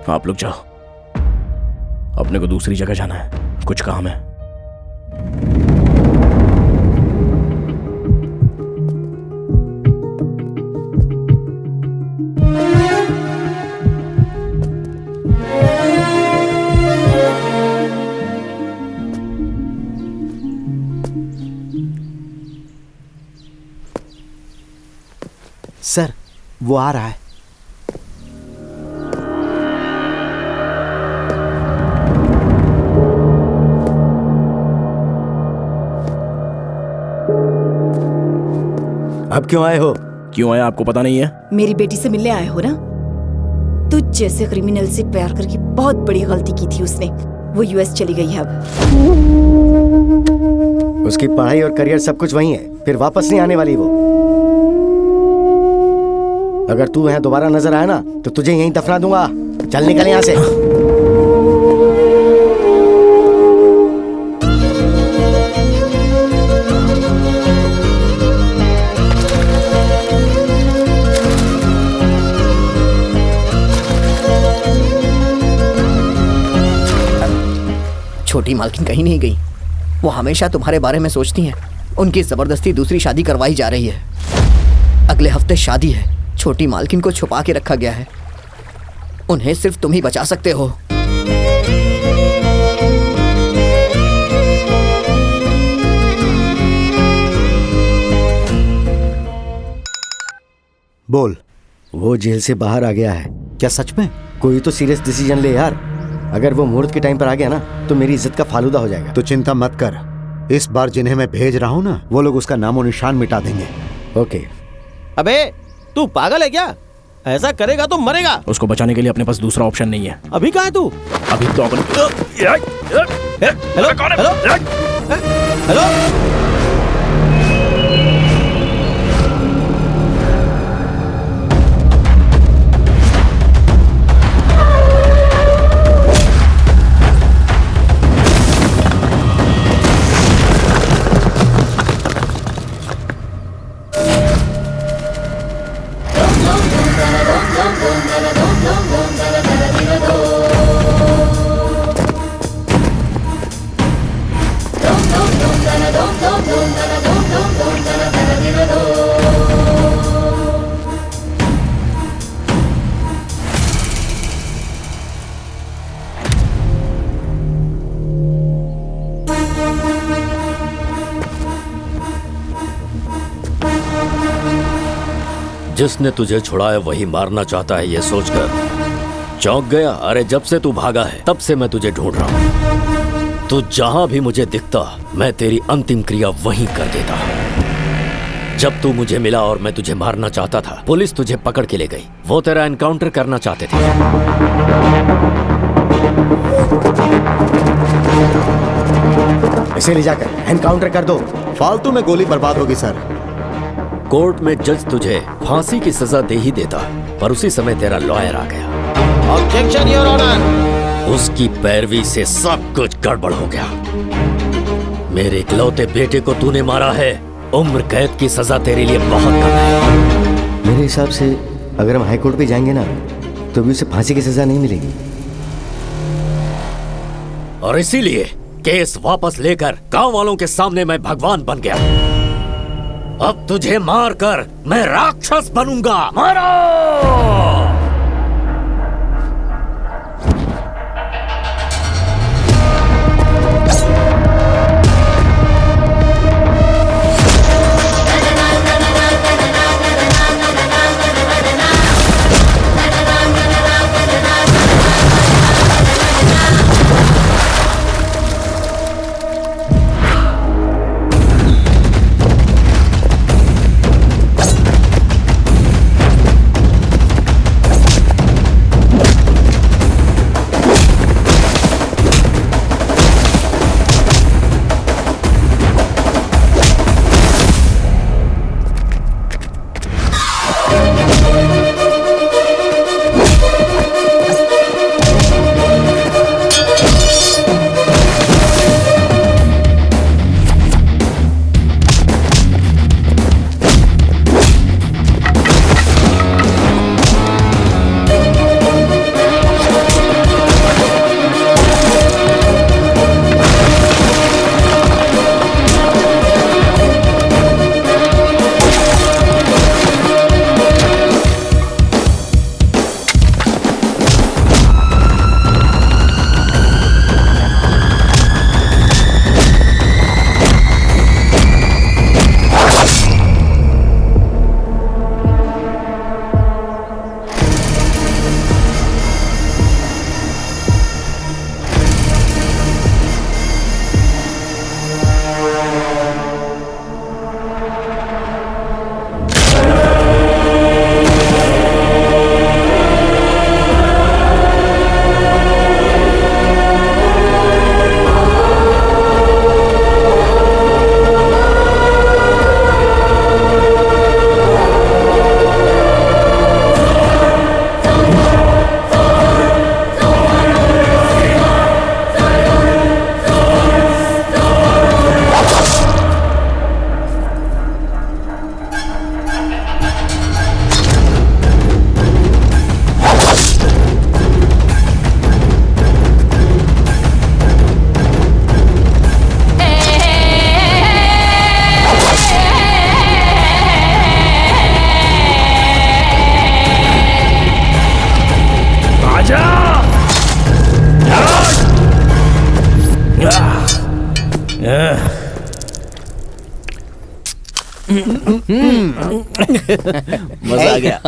[SPEAKER 2] आप लोग जाओ, अपने को दूसरी जगह जाना है, कुछ काम है।
[SPEAKER 1] सर, वो आ रहा है।
[SPEAKER 11] अब क्यों आए हो?
[SPEAKER 2] क्यों आया आपको पता नहीं है?
[SPEAKER 8] मेरी बेटी से मिलने आए हो ना? तुझ जैसे क्रिमिनल से प्यार करके बहुत बड़ी गलती की थी उसने। वो यूएस चली गई है अब।
[SPEAKER 11] उसकी पढ़ाई और करियर सब कुछ वही है, फिर वापस नहीं आने वाली वो। अगर तू यहाँ दोबारा नजर आया ना तो तुझे यहीं दफना दूंगा। चल निकल यहाँ से।
[SPEAKER 9] छोटी मालकिन कहीं नहीं गई। वो हमेशा तुम्हारे बारे में सोचती हैं। उनकी जबरदस्ती दूसरी शादी करवाई जा रही है। अगले हफ्ते शादी है। छोटी मालकिन को छुपा के रखा गया है। उन्हें सिर्फ तुम ही बचा सकते हो।
[SPEAKER 1] बोल।
[SPEAKER 11] वो जेल से बाहर आ गया है।
[SPEAKER 1] क्या सच में?
[SPEAKER 11] कोई तो सीरियस डिसीजन ले यार। अगर वो मुहूर्त के टाइम पर आ गया ना तो मेरी इज्जत का फालूदा हो जाएगा।
[SPEAKER 1] तो चिंता मत कर, इस बार जिन्हें मैं भेज रहा हूँ ना, वो लोग उसका नामो निशान मिटा देंगे।
[SPEAKER 11] ओके।
[SPEAKER 5] अबे तू पागल है क्या? ऐसा करेगा तो मरेगा।
[SPEAKER 2] उसको बचाने के लिए अपने पास दूसरा ऑप्शन नहीं है।
[SPEAKER 5] अभी कहाँ है तू?
[SPEAKER 2] अभी तो अपन
[SPEAKER 5] हेलो हेलो हेलो।
[SPEAKER 4] जिसने तुझे छुड़ाया वही मारना चाहता है, ये सोचकर चौंक गया। अरे जब से तू भागा है तब से मैं तुझे ढूंढ रहा हूँ। तू जहां भी मुझे दिखता मैं तेरी अंतिम क्रिया वहीं कर देता। जब तू मुझे मिला और मैं तुझे मारना चाहता था, पुलिस तुझे पकड़ के ले गई। वो तेरा एनकाउंटर करना चाहते थे।
[SPEAKER 11] इसे ले जाकर एनकाउंटर कर दो।
[SPEAKER 1] फालतू में गोली बर्बाद होगी सर।
[SPEAKER 4] कोर्ट में जज तुझे फांसी की सजा दे ही देता, पर उसी समय तेरा लॉयर आ गया।
[SPEAKER 5] Objection your honour.
[SPEAKER 4] उसकी पैरवी से सब कुछ गड़बड़ हो गया। मेरे इकलौते बेटे को तूने मारा है। उम्र कैद की सजा तेरे लिए बहुत कम है।
[SPEAKER 11] मेरे हिसाब से अगर हम हाई कोर्ट पे जाएंगे ना तो भी उसे फांसी की सजा नहीं मिलेगी।
[SPEAKER 4] और इसीलिए केस वापस लेकर गांव वालों के सामने मैं भगवान बन गया। अब तुझे मारकर मैं राक्षस बनूंगा। मारो!
[SPEAKER 2] मजा आ गया।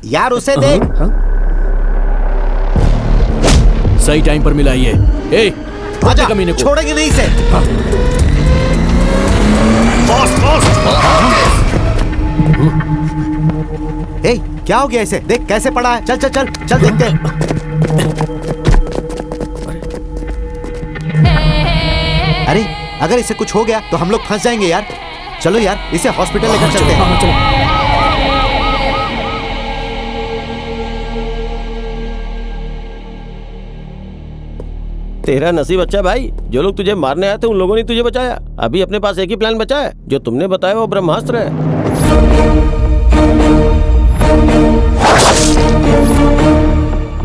[SPEAKER 11] यार उसे देख।
[SPEAKER 12] सही टाइम पर मिला ये। ए,
[SPEAKER 11] आजा,
[SPEAKER 12] कमीने को
[SPEAKER 11] छोड़ेंगे नहीं इसे। ए, क्या हो गया इसे? देख कैसे पड़ा है। चल चल चल चल देखते हैं। अरे अगर इसे कुछ हो गया तो हम लोग फंस जाएंगे यार। चलो यार इसे हॉस्पिटल लेकर चलते हैं।
[SPEAKER 5] तेरा नसीब अच्छा भाई, जो लोग तुझे मारने आए थे उन लोगों ने तुझे बचाया। अभी अपने पास एक ही प्लान बचा है, जो तुमने बताया वो ब्रह्मास्त्र है।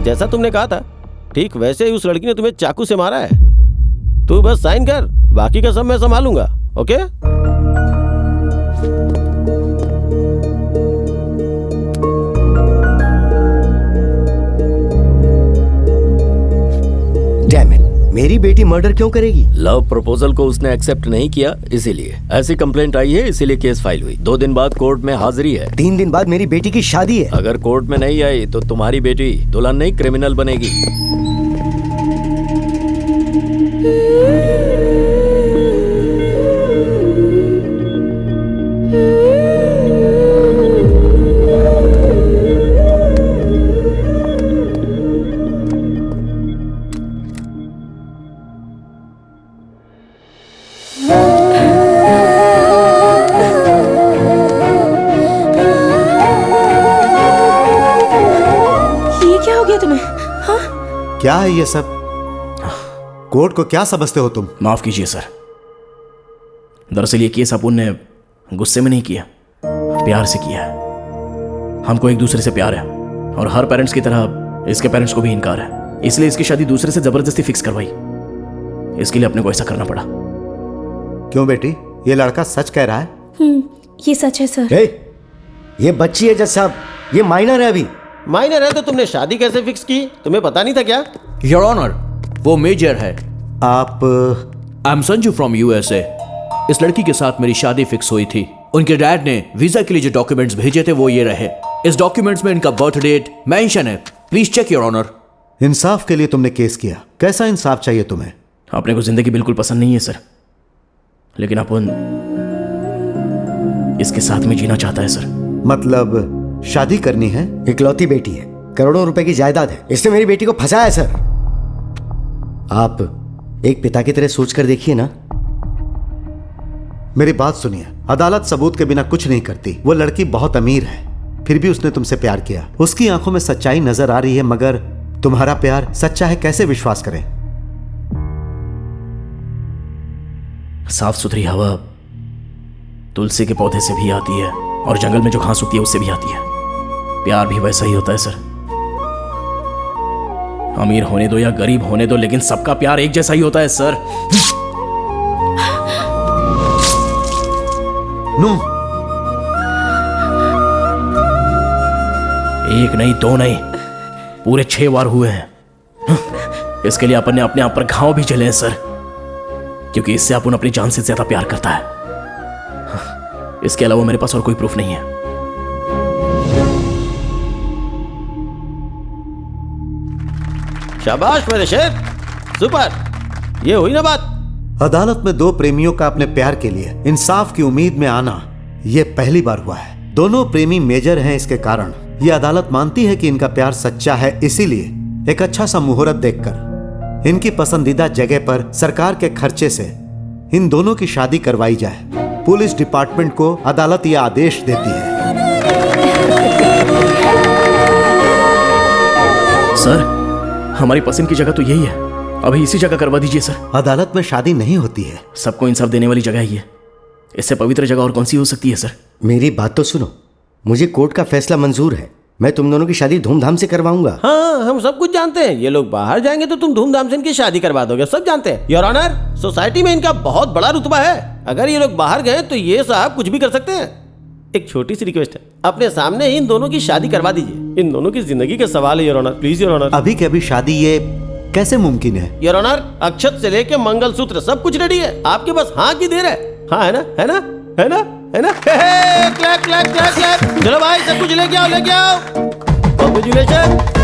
[SPEAKER 5] जैसा तुमने कहा था ठीक वैसे ही उस लड़की ने तुम्हें चाकू से मारा है। तू बस साइन कर, बाकी का सब मैं संभालूंगा। ओके?
[SPEAKER 11] डैम इट, मेरी बेटी मर्डर क्यों करेगी?
[SPEAKER 4] लव प्रपोजल को उसने एक्सेप्ट नहीं किया, इसीलिए ऐसी कंप्लेंट आई है, इसीलिए केस फाइल हुई। 2 दिन बाद कोर्ट में हाजिरी है।
[SPEAKER 11] 3 दिन बाद मेरी बेटी की शादी है।
[SPEAKER 4] अगर कोर्ट में नहीं आई तो तुम्हारी बेटी दुल्हन नहीं क्रिमिनल बनेगी।
[SPEAKER 1] क्या है ये सब? कोर्ट को क्या समझते हो तुम?
[SPEAKER 2] माफ कीजिए सर, दरअसल ये केस अपुन ने गुस्से में नहीं किया, प्यार से किया है। हमको एक दूसरे से प्यार है और हर पेरेंट्स की तरह इसके पेरेंट्स को भी इनकार है, इसलिए इसकी शादी दूसरे से जबरदस्ती फिक्स करवाई। इसके लिए अपने को ऐसा करना पड़ा।
[SPEAKER 1] क्यों बेटी, ये लड़का सच कह रहा है?
[SPEAKER 7] ये सच है सर।
[SPEAKER 11] हे, ये बच्ची है जज साहब, ये माइनर है अभी।
[SPEAKER 5] माइनर है तो तुमने शादी कैसे फिक्स की? तुम्हें पता नहीं था क्या?
[SPEAKER 12] योर ऑनर, वो मेजर है।
[SPEAKER 1] आप?
[SPEAKER 12] I am Sanju from USA. इस लड़की के साथ मेरी शादी फिक्स हुई थी। उनके डैड ने वीजा के लिए जो डॉक्यूमेंट्स भेजे थे वो ये रहे। इस डॉक्यूमेंट्स में इनका बर्थ डेट मेंशन है। Please check your honour.
[SPEAKER 1] इंसाफ के लिए तुमने केस किया, कैसा इंसाफ चाहिए तुम्हें?
[SPEAKER 2] अपने को जिंदगी बिल्कुल पसंद नहीं है सर, लेकिन अपन इसके साथ में जीना चाहता है सर।
[SPEAKER 1] मतलब शादी करनी है?
[SPEAKER 11] इकलौती बेटी है, करोड़ों रुपए की जायदाद है, इसने मेरी बेटी को फंसाया है सर। आप एक पिता की तरह सोच कर देखिए ना।
[SPEAKER 1] मेरी बात सुनिए, अदालत सबूत के बिना कुछ नहीं करती। वो लड़की बहुत अमीर है, फिर भी उसने तुमसे प्यार किया। उसकी आंखों में सच्चाई नजर आ रही है, मगर तुम्हारा प्यार सच्चा है कैसे विश्वास करें?
[SPEAKER 2] साफ सुथरी हवा तुलसी के पौधे से भी आती है और जंगल में जो घास उगती है उससे भी आती है। प्यार भी वैसा ही होता है सर। अमीर होने दो या गरीब होने दो, लेकिन सबका प्यार एक जैसा ही होता है सर।
[SPEAKER 1] नो,
[SPEAKER 2] एक नहीं, 2 नहीं, पूरे 6 बार हुए हैं। इसके लिए अपन ने अपने आप पर घाव भी झेले हैं सर, क्योंकि इससे अपन अपनी जान से ज्यादा प्यार करता है। इसके अलावा मेरे पास और कोई प्रूफ नहीं है।
[SPEAKER 5] शाबाश मेरे शेर, सुपर। ये हुई ना बात।
[SPEAKER 1] अदालत में 2 प्रेमियों का अपने प्यार के लिए इंसाफ की उम्मीद में आना यह पहली बार हुआ है। दोनों प्रेमी मेजर हैं, इसके कारण यह अदालत मानती है कि इनका प्यार सच्चा है। इसीलिए एक अच्छा सा मुहूर्त देखकर इनकी पसंदीदा जगह पर सरकार के खर्चे से इन दोनों की शादी करवाई जाए। पुलिस डिपार्टमेंट को अदालत यह आदेश देती है।
[SPEAKER 2] सर, हमारी पसंद की जगह तो यही है, अभी इसी जगह करवा दीजिए सर।
[SPEAKER 1] अदालत में शादी नहीं होती है।
[SPEAKER 2] सबको इंसाफ देने वाली जगह ही है, इससे पवित्र जगह और कौन सी हो सकती है सर?
[SPEAKER 11] मेरी बात तो सुनो, मुझे कोर्ट का फैसला मंजूर है। मैं तुम दोनों की शादी धूमधाम से करवाऊंगा।
[SPEAKER 5] हाँ, हम सब कुछ जानते हैं। ये लोग बाहर जाएंगे तो तुम धूमधाम से इनकी शादी करवा दोगे, सब जानते हैं। योर ऑनर, सोसाइटी में इनका बहुत बड़ा रुतबा है। अगर ये लोग बाहर गए तो ये साहब कुछ भी कर सकते हैं। एक छोटी सी रिक्वेस्ट है, अपने सामने ही इन दोनों की शादी करवा दीजिए। इन दोनों की जिंदगी का सवाल है your honour, please your honour.
[SPEAKER 1] अभी के अभी शादी ये कैसे मुमकिन है?
[SPEAKER 5] योर ऑनर, अक्षत से लेके मंगलसूत्र सब कुछ रेडी है, आपके बस हाँ की देर है। हाँ है ना, है ना, है ना, है ना? Clap clap clap clap. चलो भाई सब कुछ लेके आओ, लेके आओ। कांग्रेचुलेशन।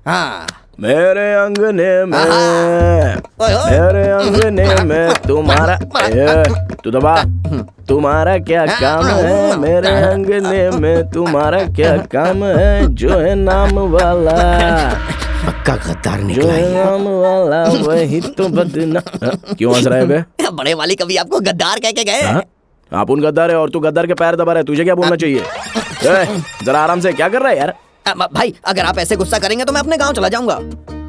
[SPEAKER 9] हाँ
[SPEAKER 2] मेरे अंगने में, मेरे अंगने में तुम्हारा तू दबा, तुम्हारा क्या काम है? मेरे अंगने में तुम्हारा क्या काम है? जो है नाम वाला,
[SPEAKER 11] पक्का गद्दार
[SPEAKER 2] जो
[SPEAKER 11] निकला
[SPEAKER 2] है
[SPEAKER 11] ये।
[SPEAKER 2] नाम वाला वही तो बदना। क्यों हंस रहा है बे?
[SPEAKER 9] बड़े वाली कभी आपको गद्दार कह के गए?
[SPEAKER 2] हाँ? आप उन गद्दार है और तू गद्दार के पैर दबा रहा है, तुझे क्या बोलना चाहिए? जरा आराम से, क्या कर रहा है यार?
[SPEAKER 9] भाई अगर आप ऐसे गुस्सा करेंगे तो मैं अपने गांव चला जाऊंगा।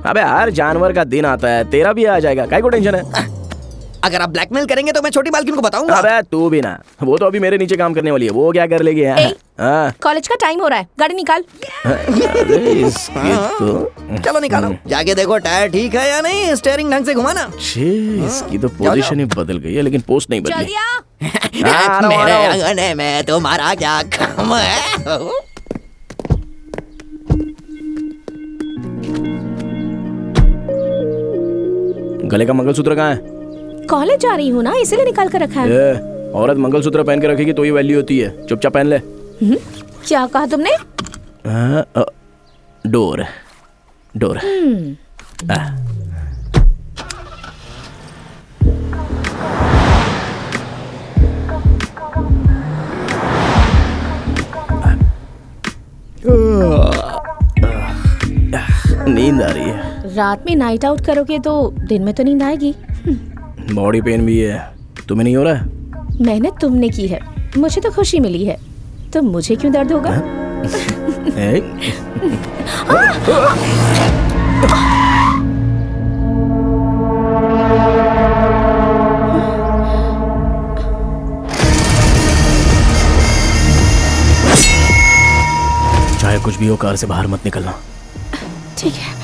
[SPEAKER 2] अबे हर जानवर का दिन आता है, तेरा भी आ जाएगा, काहे को टेंशन है?
[SPEAKER 9] अगर आप ब्लैकमेल करेंगे तो मैं छोटी मालकिन को बताऊंगा।
[SPEAKER 2] अबे तू भी ना, वो तो अभी मेरे नीचे काम करने वाली है, वो क्या कर लेगी यार? हाँ?
[SPEAKER 7] कॉलेज का टाइम हो रहा है, गाड़ी निकाल।
[SPEAKER 2] अरे इसकी तो
[SPEAKER 9] चलो निकालो, जाके देखो टायर ठीक है या नहीं, स्टीयरिंग ढंग से घुमाना।
[SPEAKER 2] इसकी तो पोजीशन ही बदल गई है, लेकिन पोस्ट नहीं बदली।
[SPEAKER 7] जल्दी आ।
[SPEAKER 9] मेरे अंगने में तुम्हारा क्या काम है?
[SPEAKER 2] गले का मंगलसूत्र कहाँ है?
[SPEAKER 7] कॉलेज जा रही हूँ ना, इसीलिए निकाल कर रखा है।
[SPEAKER 2] औरत मंगलसूत्र पहन के रखेगी तो ही वैल्यू होती है, चुपचाप पहन ले।
[SPEAKER 7] क्या कहा तुमने?
[SPEAKER 2] Door door. नींद आ रही है।
[SPEAKER 7] रात में नाइट आउट करोगे तो दिन में तो नींद आएगी।
[SPEAKER 2] बॉडी पेन भी है, तुम्हें नहीं हो रहा है?
[SPEAKER 7] मैंने तुमने की है, मुझे तो खुशी मिली है, तो मुझे क्यों दर्द होगा?
[SPEAKER 2] चाहे कुछ भी हो, कार से बाहर मत निकलना।
[SPEAKER 7] ठीक है।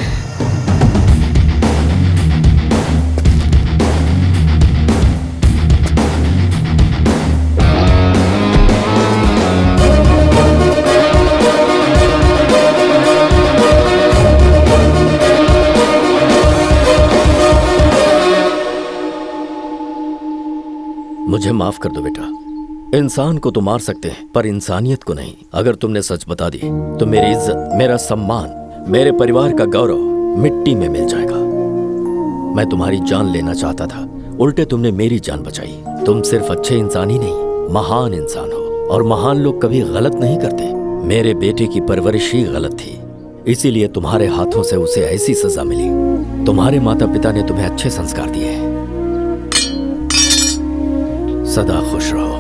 [SPEAKER 4] मुझे माफ कर दो बेटा, इंसान को तो मार सकते हैं पर इंसानियत को नहीं। अगर तुमने सच बता दी तो मेरी इज्जत, मेरा सम्मान, मेरे परिवार का गौरव मिट्टी में मिल जाएगा। मैं तुम्हारी जान लेना चाहता था, उल्टे तुमने मेरी जान बचाई। तुम सिर्फ अच्छे इंसान ही नहीं, महान इंसान हो, और महान लोग कभी गलत नहीं करते। मेरे बेटे की परवरिश ही गलत थी, इसीलिए तुम्हारे हाथों से उसे ऐसी सजा मिली। तुम्हारे माता पिता ने तुम्हें अच्छे संस्कार दिए। सदा खुश रहो।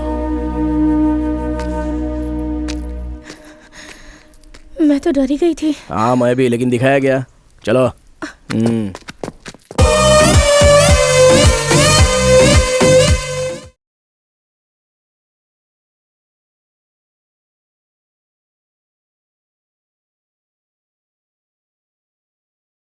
[SPEAKER 7] मैं तो डरी गई थी।
[SPEAKER 2] हाँ मैं भी, लेकिन दिखाया गया। चलो।